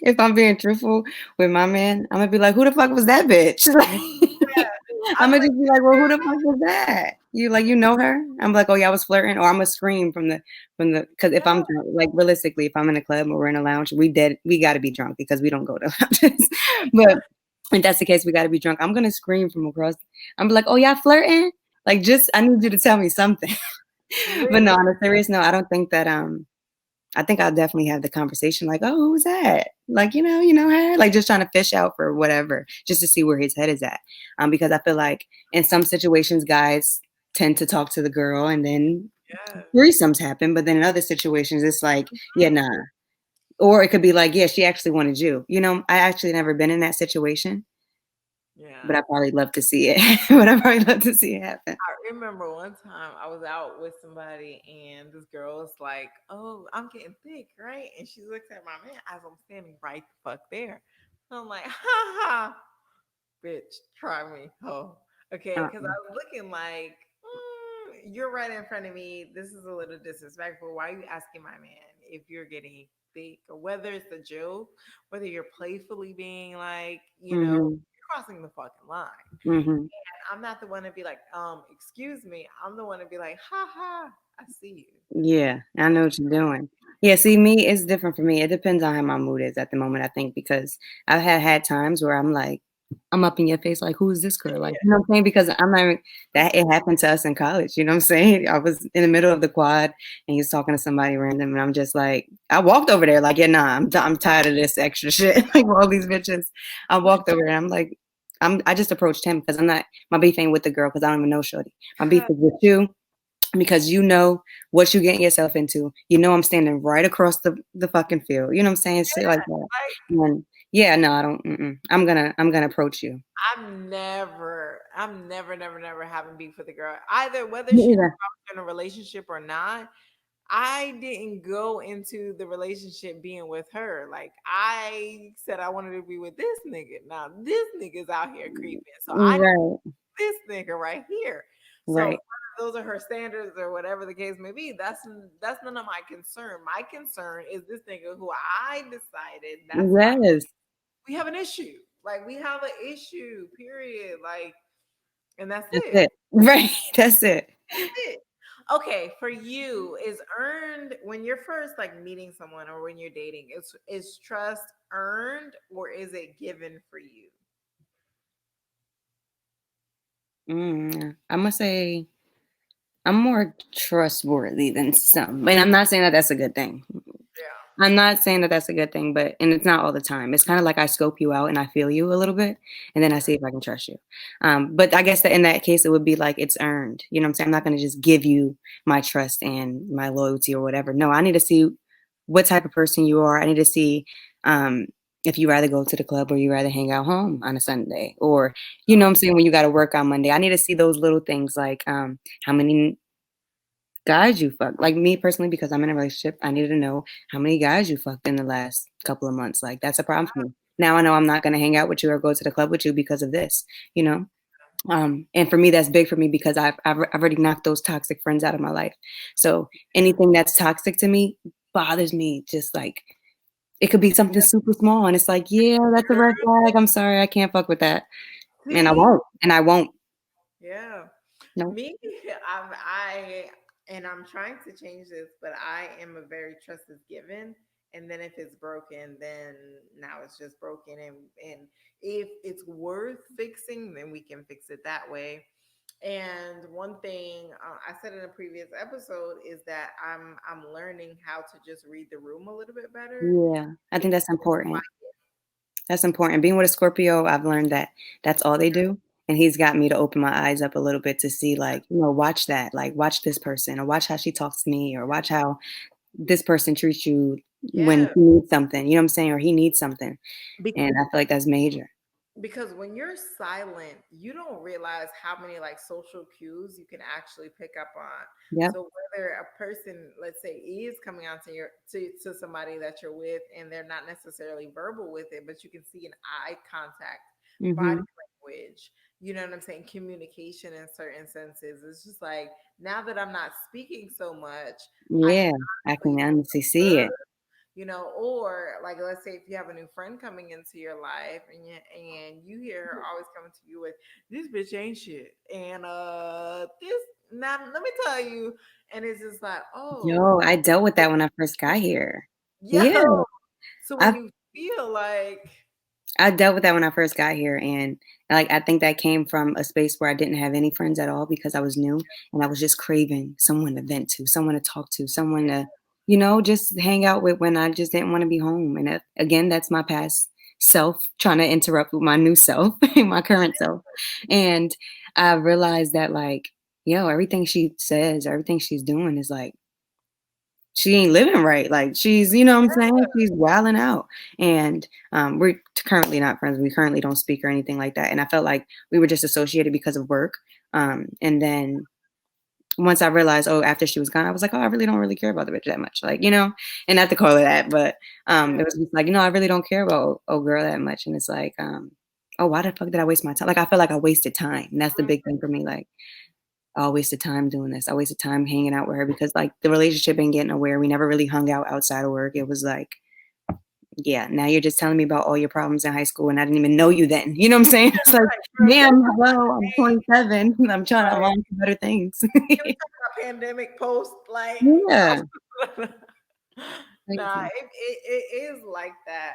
If I'm being truthful with my man, I'm gonna be like, who the fuck was that bitch? I I'm was gonna like, just be like, well, who the fuck was that? You know her? I'm like, oh yeah, I was flirting, or I'm gonna scream from the because if I'm drunk, like realistically, if I'm in a club or we're in a lounge, we gotta be drunk because we don't go to lounges. But if that's the case, we gotta be drunk. I'm gonna scream from across. I'm like, oh yeah, flirting. I need you to tell me something. But no, literally, on a serious note, I don't think that I think I'll definitely have the conversation like, oh, who's that? Like, you know her, like just trying to fish out for whatever, just to see where his head is at. Because I feel like in some situations, guys tend to talk to the girl and then Yeah. threesomes happen. But then in other situations, it's like, yeah, nah. Or it could be like, yeah, she actually wanted you. I actually never been in that situation, but Yeah. I probably love to see it. But I probably love to see it happen. I remember one time I was out with somebody and this girl was like, "Oh, I'm getting thick, right?" And she looks at my man as I'm standing right the fuck there. I'm like, "Ha ha, bitch, try me, ho." Okay, because Uh-uh. I was looking like, "You're right in front of me. This is a little disrespectful. Why are you asking my man if you're getting thick, or whether it's a joke, whether you're playfully being like, Mm-hmm. you're crossing the fucking line." Mm-hmm. I'm not the one to be like, excuse me. I'm the one to be like, ha ha, I see you. Yeah, I know what you're doing. Yeah, see, me, it's different for me. It depends on how my mood is at the moment, I think, because I've had times where I'm like, I'm up in your face, like, who's this girl? Like, Yeah. you know what I'm saying? Because I'm not even, that it happened to us in college, you know what I'm saying? I was in the middle of the quad and he's talking to somebody random, and I'm just like, I walked over there, like, yeah, nah, I'm tired of this extra shit, like all these bitches. I walked over there, I'm like, I just approached him because I'm not, my beef ain't with the girl because I don't even know Shorty. My beef is with you because you know what you're getting yourself into. I'm standing right across the fucking field. You know what I'm saying? Shit like that. Like, And yeah, no, I don't. I'm gonna approach you. I'm never having beef with a girl. Either whether Me she knows either. I was in a relationship or not, I didn't go into the relationship being with her. Like I said I wanted to be with this nigga. Now this nigga's out here creeping. So I Right, this nigga right here. So right. whether those are her standards or whatever the case may be, that's none of my concern. My concern is this nigga who I decided that's my Yes, we have an issue. Like we have an issue, period. Like, and that's that's it. it. Right, that's it. That's it. Okay, for you, is earned when you're first like meeting someone or when you're dating, is trust earned or is it given for you? I'm gonna say I'm more trustworthy than some, and I'm not saying that that's a good thing. Yeah. I'm not saying that that's a good thing, but and it's not all the time. It's kind of like I scope you out and I feel you a little bit, and then I see if I can trust you. But I guess that in that case, it would be like it's earned. You know what I'm saying? I'm not going to just give you my trust and my loyalty or whatever. No, I need to see what type of person you are. I need to see um, if you rather go to the club or you rather hang out home on a Sunday, or you know what I'm saying, when you got to work on Monday. I need to see those little things like how many guys you fucked. Like me personally, because I'm in a relationship, I need to know how many guys you fucked in the last couple of months. Like that's a problem for me. Now I know I'm not gonna hang out with you or go to the club with you because of this, you know? And for me, that's big for me because I've already knocked those toxic friends out of my life. So anything that's toxic to me bothers me. Just like it could be something super small, and it's like, yeah, that's a red flag. I'm sorry, I can't fuck with that, and I See, won't, and I won't. yeah. No. Me, I and I'm trying to change this, but I am a very trust is given. And then if it's broken, then now it's just broken. And if it's worth fixing, then we can fix it that way. And one thing I said in a previous episode is that I'm learning how to just read the room a little bit better. Yeah, I think It's that's important. That's important. Being with a Scorpio, I've learned that that's all they do. And he's got me to open my eyes up a little bit to see, like, watch that, like, watch this person, or watch how she talks to me, or watch how this person treats you when yeah, he needs something, you know what I'm saying? Or he needs something. And I feel like that's major. because when you're silent, you don't realize how many like social cues you can actually pick up on. Yep. So whether a person, let's say, is coming on to your to somebody that you're with and they're not necessarily verbal with it, but you can see an eye contact, body Hmm. language, you know what I'm saying, communication in certain senses. It's just like now that I'm not speaking so much, I can Yeah, I can honestly honestly see it. or like let's say if you have a new friend coming into your life and you hear her always coming to you with this bitch ain't shit and this now let me tell you and it's just like oh Yo, I dealt with that when I first got here. Yeah. yo so when I you feel like I dealt with that when I first got here, and like I think that came from a space where I didn't have any friends at all because I was new, and I was just craving someone to vent to, someone to talk to, someone to you know, just hang out with when I just didn't want to be home. And again, that's my past self trying to interrupt with my new self, my current self. And I realized that, like, yo, everything she says, everything she's doing is like, she ain't living right. Like, she's, you know what I'm saying? She's wilding out. And we're currently not friends. We currently don't speak or anything like that. And I felt like we were just associated because of work. And then once I realized, oh, after she was gone, I was like, oh, I really don't really care about the bitch that much. Like, you know, and not to call her that, but Yeah. it was just like, you know, I really don't care about oh girl that much. And it's like, oh, why the fuck did I waste my time? Like, I feel like I wasted time. And that's the big thing for me. Like, I wasted time doing this. I wasted time hanging out with her because like the relationship ain't getting nowhere. We never really hung out outside of work. It was like, yeah, now you're just telling me about all your problems in high school and I didn't even know you then. You know what I'm saying? It's like, Right, ma'am, hello, I'm 27. I'm right. on to better things. Can we talk about pandemic post? Like, Yeah. nah, Crazy. it is like that.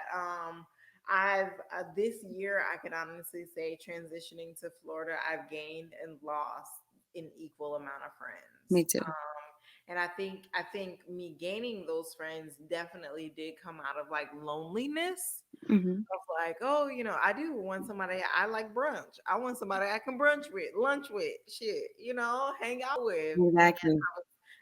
I've this year I can honestly say transitioning to Florida, I've gained and lost an equal amount of Me friends. too. And I think me gaining those friends definitely did come out of like loneliness Mhm. of like, oh, I do want somebody I like brunch. I want somebody I can brunch with, lunch with, shit, hang out with. And Exactly.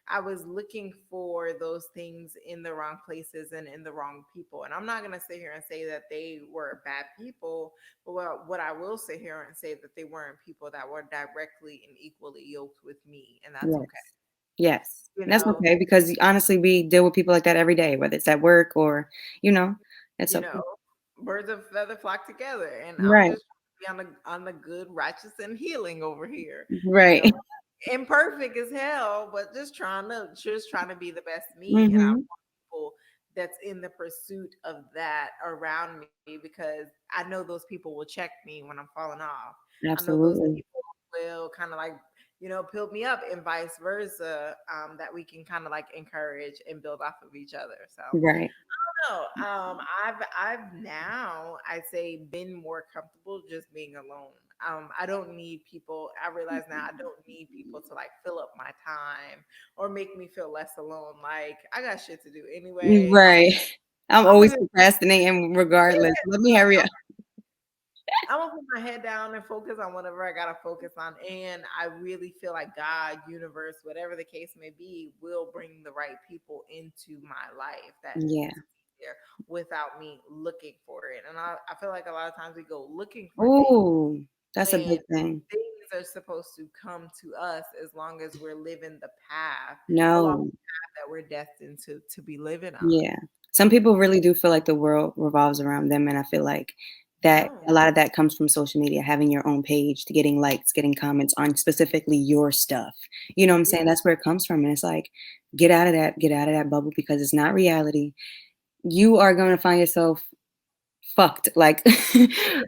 I was looking for those things in the wrong places and in the wrong people. And I'm not gonna sit here and say that they were bad people, but what I will sit here and say that they weren't people that were directly and equally yoked with me, and that's okay. Yes. Yes. You And that's know, okay because honestly, we deal with people like that every day, whether it's at work or, you know, it's you know, okay. birds of feather flock together, and I'm Right. just trying to be on the good, righteous, and healing over here. You know, Right. imperfect as hell, but just trying to be the best me, and I Mhm. want people that's in the pursuit of that around me because I know those people will check me when I'm falling off. I know those Absolutely. people will kind of like build me up, and vice versa. That we can kind of like encourage and build off of each other. So Right. no, I've now I'd say been more comfortable just being alone. I don't need people. I realize now I don't need people to like fill up my time or make me feel less alone. Like I got shit to do anyway. Right. I'm I'm always gonna procrastinating regardless. Let me hurry up. I'm gonna put my head down and focus on whatever I gotta focus on. And I really feel like God, universe, whatever the case may be, will bring the right people into my life that need Yeah. to be there without me looking for it. And I feel like a lot of times we go looking for things Oh, that's a when big thing. things are supposed to come to us as long as we're living the path along No. the path that we're destined to be living on. Yeah. Some people really do feel like the world revolves around them, and I feel like that No. a lot of that comes from social media, having your own page, to getting likes, getting comments on specifically your stuff. You know what I'm Yeah. saying? That's where it comes from, and it's like, get out of that bubble because it's not reality. You are gonna find yourself fucked, like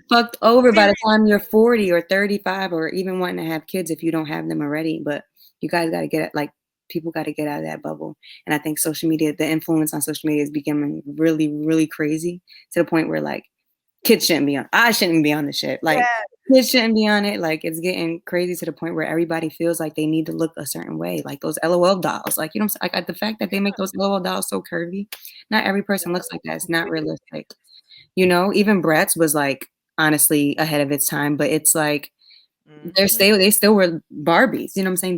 fucked over by the Serious. time you're 40 or 35 or even wanting to have kids if you don't have them already. But you guys got to get like people got to get out of that bubble. And I think social media, the influence on social media is becoming really, really crazy to the point where like kids shouldn't be on. I shouldn't be on the shit. Like Yeah. kids shouldn't be on it. Like it's getting crazy to the point where everybody feels like they need to look a certain way. Like those LOL dolls. Like you know, what I'm saying? Like the fact that they make those LOL dolls so curvy. Not every person looks like that. It's not realistic. You know, even Bratz was like honestly ahead of its time, but it's like Hmm. they still were Barbies. You know what I'm saying?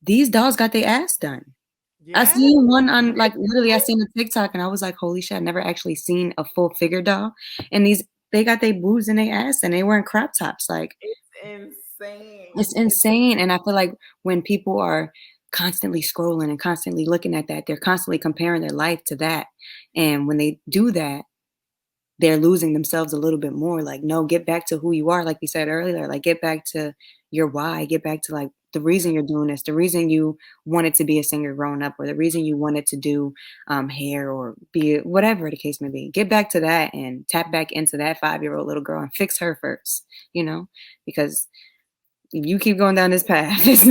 These dolls got their ass done. I Yeah. seen one on like literally I seen a TikTok and I was like, holy shit, I never actually seen a full figure doll. And these they got their boobs and their ass and they wearing crop tops. Like It's insane. it's insane. And I feel like when people are constantly scrolling and constantly looking at that, they're constantly comparing their life to that. And when they do that, they're losing themselves a little bit more. Like, no, get back to who you are, like we said earlier. Like, get back to your why. Get back to like the reason you're doing this, the reason you wanted to be a singer growing up, or the reason you wanted to do hair or be whatever the case may be. Get back to that and tap back into that 5-year-old little girl and fix her first. You know, because if you keep going down this path, it's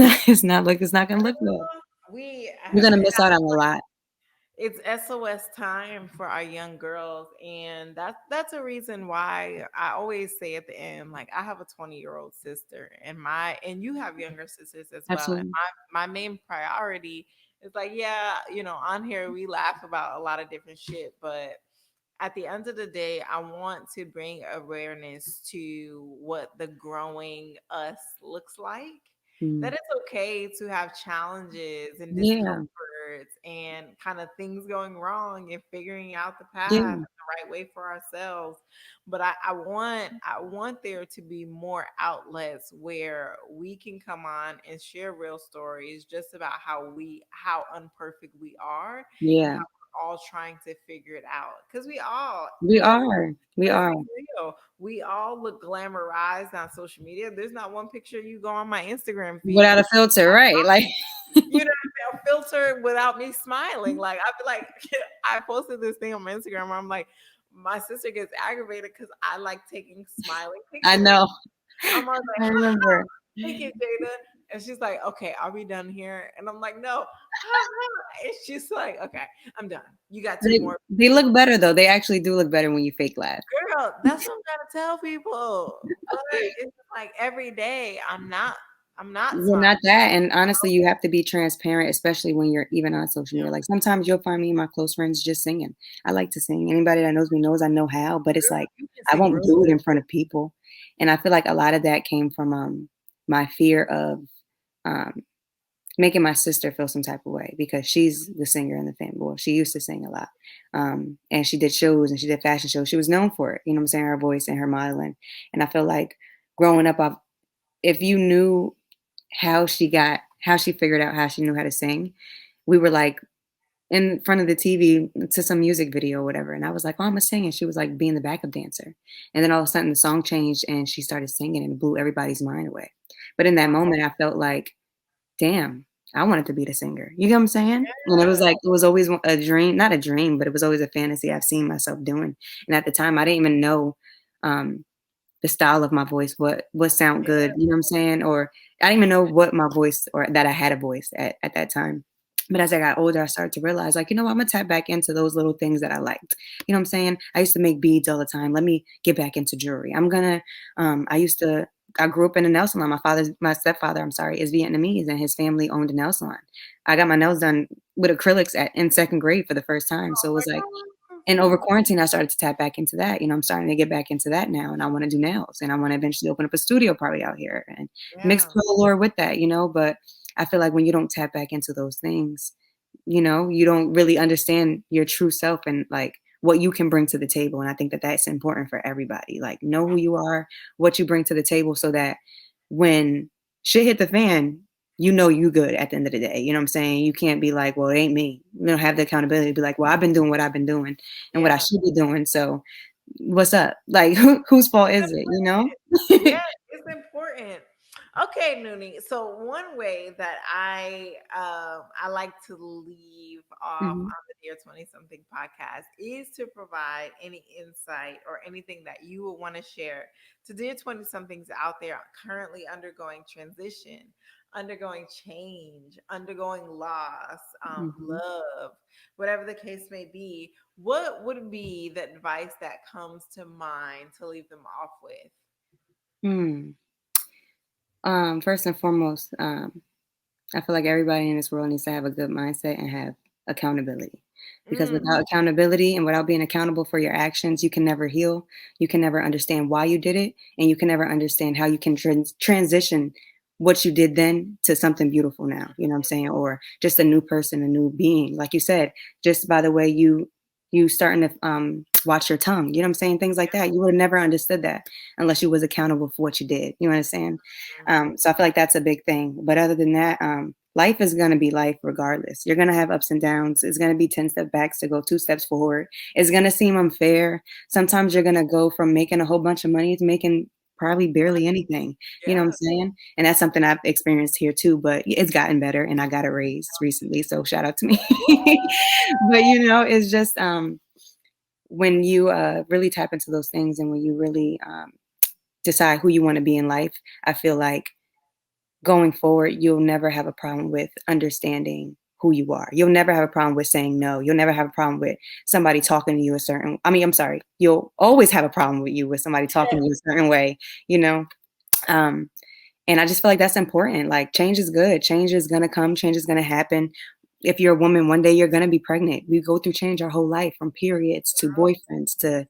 not gonna look good. We You're have, gonna and miss out on a lot. It's SOS time for our young girls, and that's a reason why I always say at the end, like, I have a 20-year-old sister, and you have younger sisters as well. And Absolutely. my main priority is like, yeah, on here we laugh about a lot of different shit, but at the end of the day, I want to bring awareness to what the growing us looks like. Mm. That it's okay to have challenges and Yeah. discomforts and kind of things going wrong and figuring out the path and Yeah. the right way for ourselves. But I want there to be more outlets where we can come on and share real stories just about how unperfect we are and Yeah. how all trying to figure it out, because we all, We let's are. We let's are. be real, we all look glamorized on social media. There's not one picture you go on my Instagram feed, Without a filter, right? Like, you know what I'm saying, a filter without me smiling. Like, I feel like I posted this thing on my Instagram where I'm like, my sister gets aggravated because I like taking smiling I pictures. know. I'm always I like, remember. thank you, Jada. And she's like, okay, are we done here? And I'm like, no. And she's like, okay, I'm done. You got two more They pictures. look better though. They actually do look better when you fake laugh. Girl, that's what I'm trying to tell people. But it's like every day I'm not You're smiling. not that. And honestly, you have to be transparent, especially when you're even on social media. Like sometimes you'll find me and my close friends just singing. I like to sing. Anybody that knows me knows I know how, but it's Girl, like you can I sing won't real do it good. in front of people. And I feel like a lot of that came from my fear of um making my sister feel some type of way because she's the singer in the family. Well, she used to sing a lot. And she did shows and she did fashion shows. She was known for it, you know what I'm saying? Her voice and her modeling. And I feel like growing up, if you knew how she figured out how she knew how to sing, we were like in front of the TV to some music video or whatever. And I was like, oh, I'm a sing. And she was like being the backup dancer. And then all of a sudden the song changed and she started singing and blew everybody's mind away. But in that moment, I felt like, damn, I wanted to be the singer. You get what I'm saying? And it was Yeah. like, it was always a dream, not a dream, but it was always a fantasy I've seen myself doing. And at the time, I didn't even know um, the style of my voice, what sound good, you know what I'm saying? Or I didn't even know what my voice or that I had a voice at that time. But as I got older, I started to realize, like, I'm gonna tap back into those little things that I liked. You know what I'm saying? I used to make beads all the time. Let me get back into jewelry. I grew up in a nail salon. My stepfather, I'm sorry, is Vietnamese and his family owned a nail salon. I got my nails done with acrylics in second grade for the first time. So it Oh my was like, God. and over quarantine, I started to tap back into that. I'm starting to get back into that now, and I want to do nails, and I want to eventually open up a studio probably out here and mix Yeah. color with that. But I feel like when you don't tap back into those things, you don't really understand your true self and like what you can bring to the table. And I think that that's important for everybody. Like, know who you are, what you bring to the table, so that when shit hit the fan, you good at the end of the day. You know what I'm saying? You can't be like, well, it ain't me. You don't have the accountability to be like, well, I've been doing what I've been doing and what I Yeah. should be doing. So what's up? Like, whose fault is it? You know? Yeah, it's important. Okay, Noonie. So one way that I like to leave off Hmm. on the Dear 20 Something podcast is to provide any insight or anything that you would want to share to Dear 20 Somethings out there currently undergoing transition, undergoing change, undergoing loss, Hmm. love, whatever the case may be. What would be the advice that comes to mind to leave them off with? Hmm. First and foremost, I feel like everybody in this world needs to have a good mindset and have accountability. Because Mm, without accountability and without being accountable for your actions, you can never heal. You can never understand why you did it. And you can never understand how you can transition what you did then to something beautiful now. You know what I'm saying? Or just a new person, a new being. Like you said, just by the way you starting to watch your tongue. You know what I'm saying? Things like that. You would have never understood that unless you was accountable for what you did. You know what I'm saying? mm, So I feel like that's a big thing. But other than that, life is going to be life regardless. You're going to have ups and downs. It's going to be 10 step backs to go 2 steps forward. It's going to seem unfair. Sometimes you're going to go from making a whole bunch of money to making probably barely anything. You know what I'm yeah. saying? And that's something I've experienced here too, but it's gotten better and I got a raise recently. So shout out to me. But it's just when you really tap into those things and when you really decide who you want to be in life, I feel like going forward, you'll never have a problem with understanding who you are. You'll never have a problem with saying no. You'll never have a problem with somebody talking to you I'm sorry. You'll always have a problem with somebody talking to you a certain way, you know? And I just feel like that's important. Like, change is good. Change is going to come. Change is going to happen. If you're a woman, one day you're going to be pregnant. We go through change our whole life, from periods to boyfriends to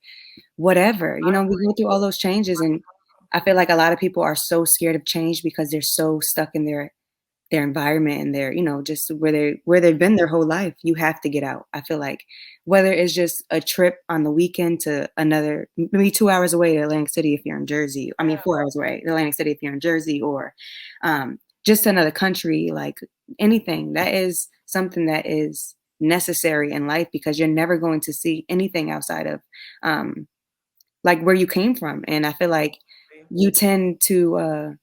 whatever. You know, we go through all those changes. And I feel like a lot of people are so scared of change because they're so stuck in their environment and their, just where they've been their whole life. You have to get out. I feel like whether it's just a trip on the weekend to another, maybe 2 hours away to Atlantic City if you're in Jersey. I mean, 4 hours away to Atlantic City if you're in Jersey, or just another country, like anything. That is something that is necessary in life, because you're never going to see anything outside of like where you came from. And I feel like you tend to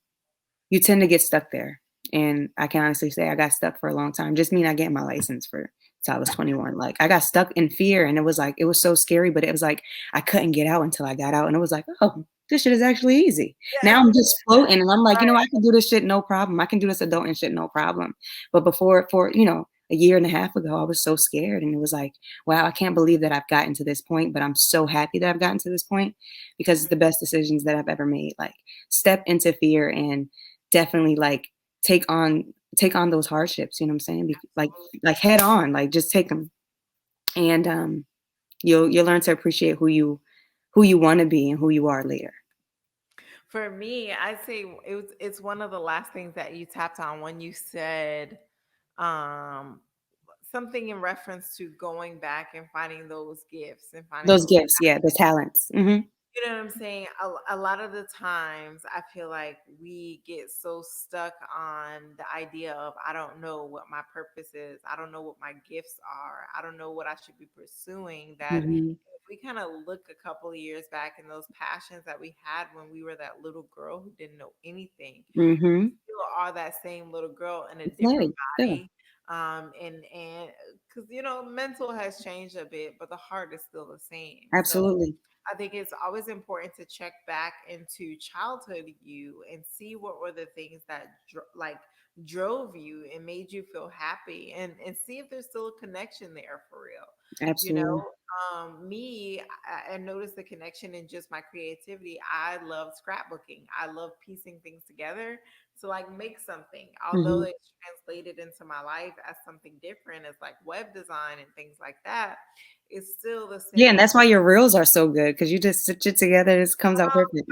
get stuck there. And I can honestly say I got stuck for a long time. Just me not getting my license till I was 21. Like, I got stuck in fear, and it was so scary, but it was like I couldn't get out until I got out. And it was like, oh, this shit is actually easy. Now I'm just floating, and I'm like, I can do this shit no problem. I can do this adulting shit no problem. But before, a year and a half ago, I was so scared, and it was like, wow, I can't believe that I've gotten to this point, but I'm so happy that I've gotten to this point, because it's the best decisions that I've ever made. Like, step into fear and definitely like take on those hardships, you know what I'm saying? Like head on, like just take them. And you'll learn to appreciate who you want to be and who you are later. For me, I'd say it's one of the last things that you tapped on when you said something in reference to going back and finding those gifts and finding those gifts, the talents. Mm-hmm. You know what I'm saying? A lot of the times I feel like we get so stuck on the idea of, I don't know what my purpose is. I don't know what my gifts are. I don't know what I should be pursuing. That if we kind of look a couple of years back, and those passions that we had when we were that little girl who didn't know anything, we still are that same little girl in a different body. And because mental has changed a bit, but the heart is still the same. Absolutely. So I think it's always important to check back into childhood you and see what were the things that drove you and made you feel happy, and see if there's still a connection there for real. Absolutely. I noticed the connection in just my creativity. I love scrapbooking. I love piecing things together to like make something, although it's translated into my life as something different, as like web design and things like that. It's still the same. Yeah, and that's why your reels are so good, because you just stitch it together. It comes out perfect.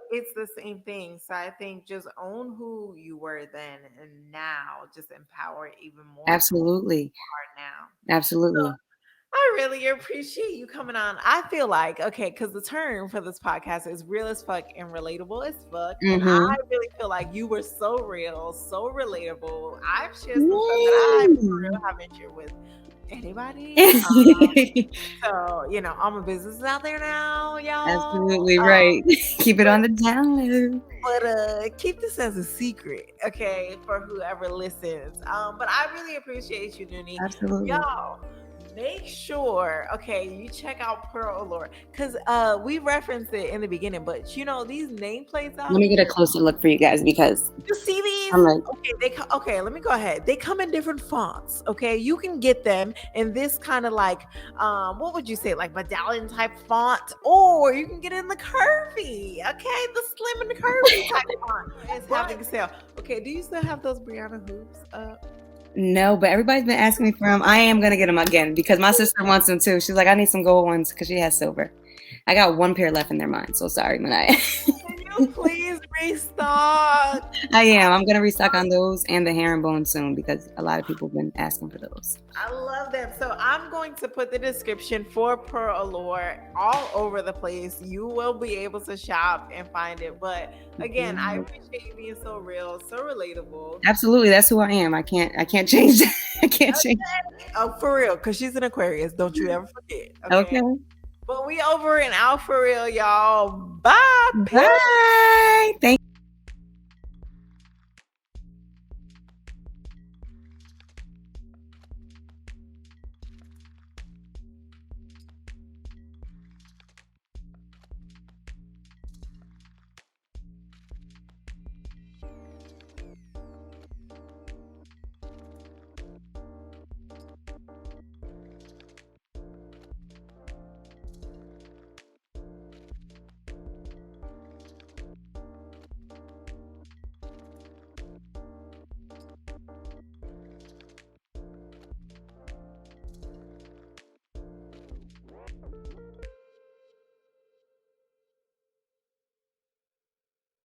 It's the same thing. So I think just own who you were then, and now just empower even more. Absolutely. Now. Absolutely. So, I really appreciate you coming on. I feel like, because the term for this podcast is real as fuck and relatable as fuck. And I really feel like you were so real, so relatable. I've shared some stuff that I for real haven't shared with anybody. So, all my business is out there now, y'all. Absolutely right. Keep it on the down low. But keep this as a secret, okay, for whoever listens. But I really appreciate you, Niyah. Absolutely. Y'all, make sure, you check out Pearl Allure, because we referenced it in the beginning, but these nameplates out. Let me get a closer look for you guys, because you see these. I'm like, okay, let me go ahead. They come in different fonts. Okay, you can get them in this kind of like what would you say, like medallion type font, or you can get it in the curvy, the slim and the curvy type font. It's having a sale. Okay, do you still have those Brianna hoops up? No, but everybody's been asking me for them. I am going to get them again, because my sister wants them too. She's like, I need some gold ones, because she has silver. I got one pair left in their mind, so sorry, Niyah. Can you please restock? I am. I'm going to restock on those and the herringbone soon, because a lot of people have been asking for those. I love them. So I'm going to put the description for Pearl Allure all over the place. You will be able to shop and find it. But again, I appreciate you being so real, so relatable. Absolutely. That's who I am. I can't change that. I can't change. Oh, for real. Because she's an Aquarius. Don't you ever forget. Okay. But we over and out for real, y'all. Bye. Bye. Thank you.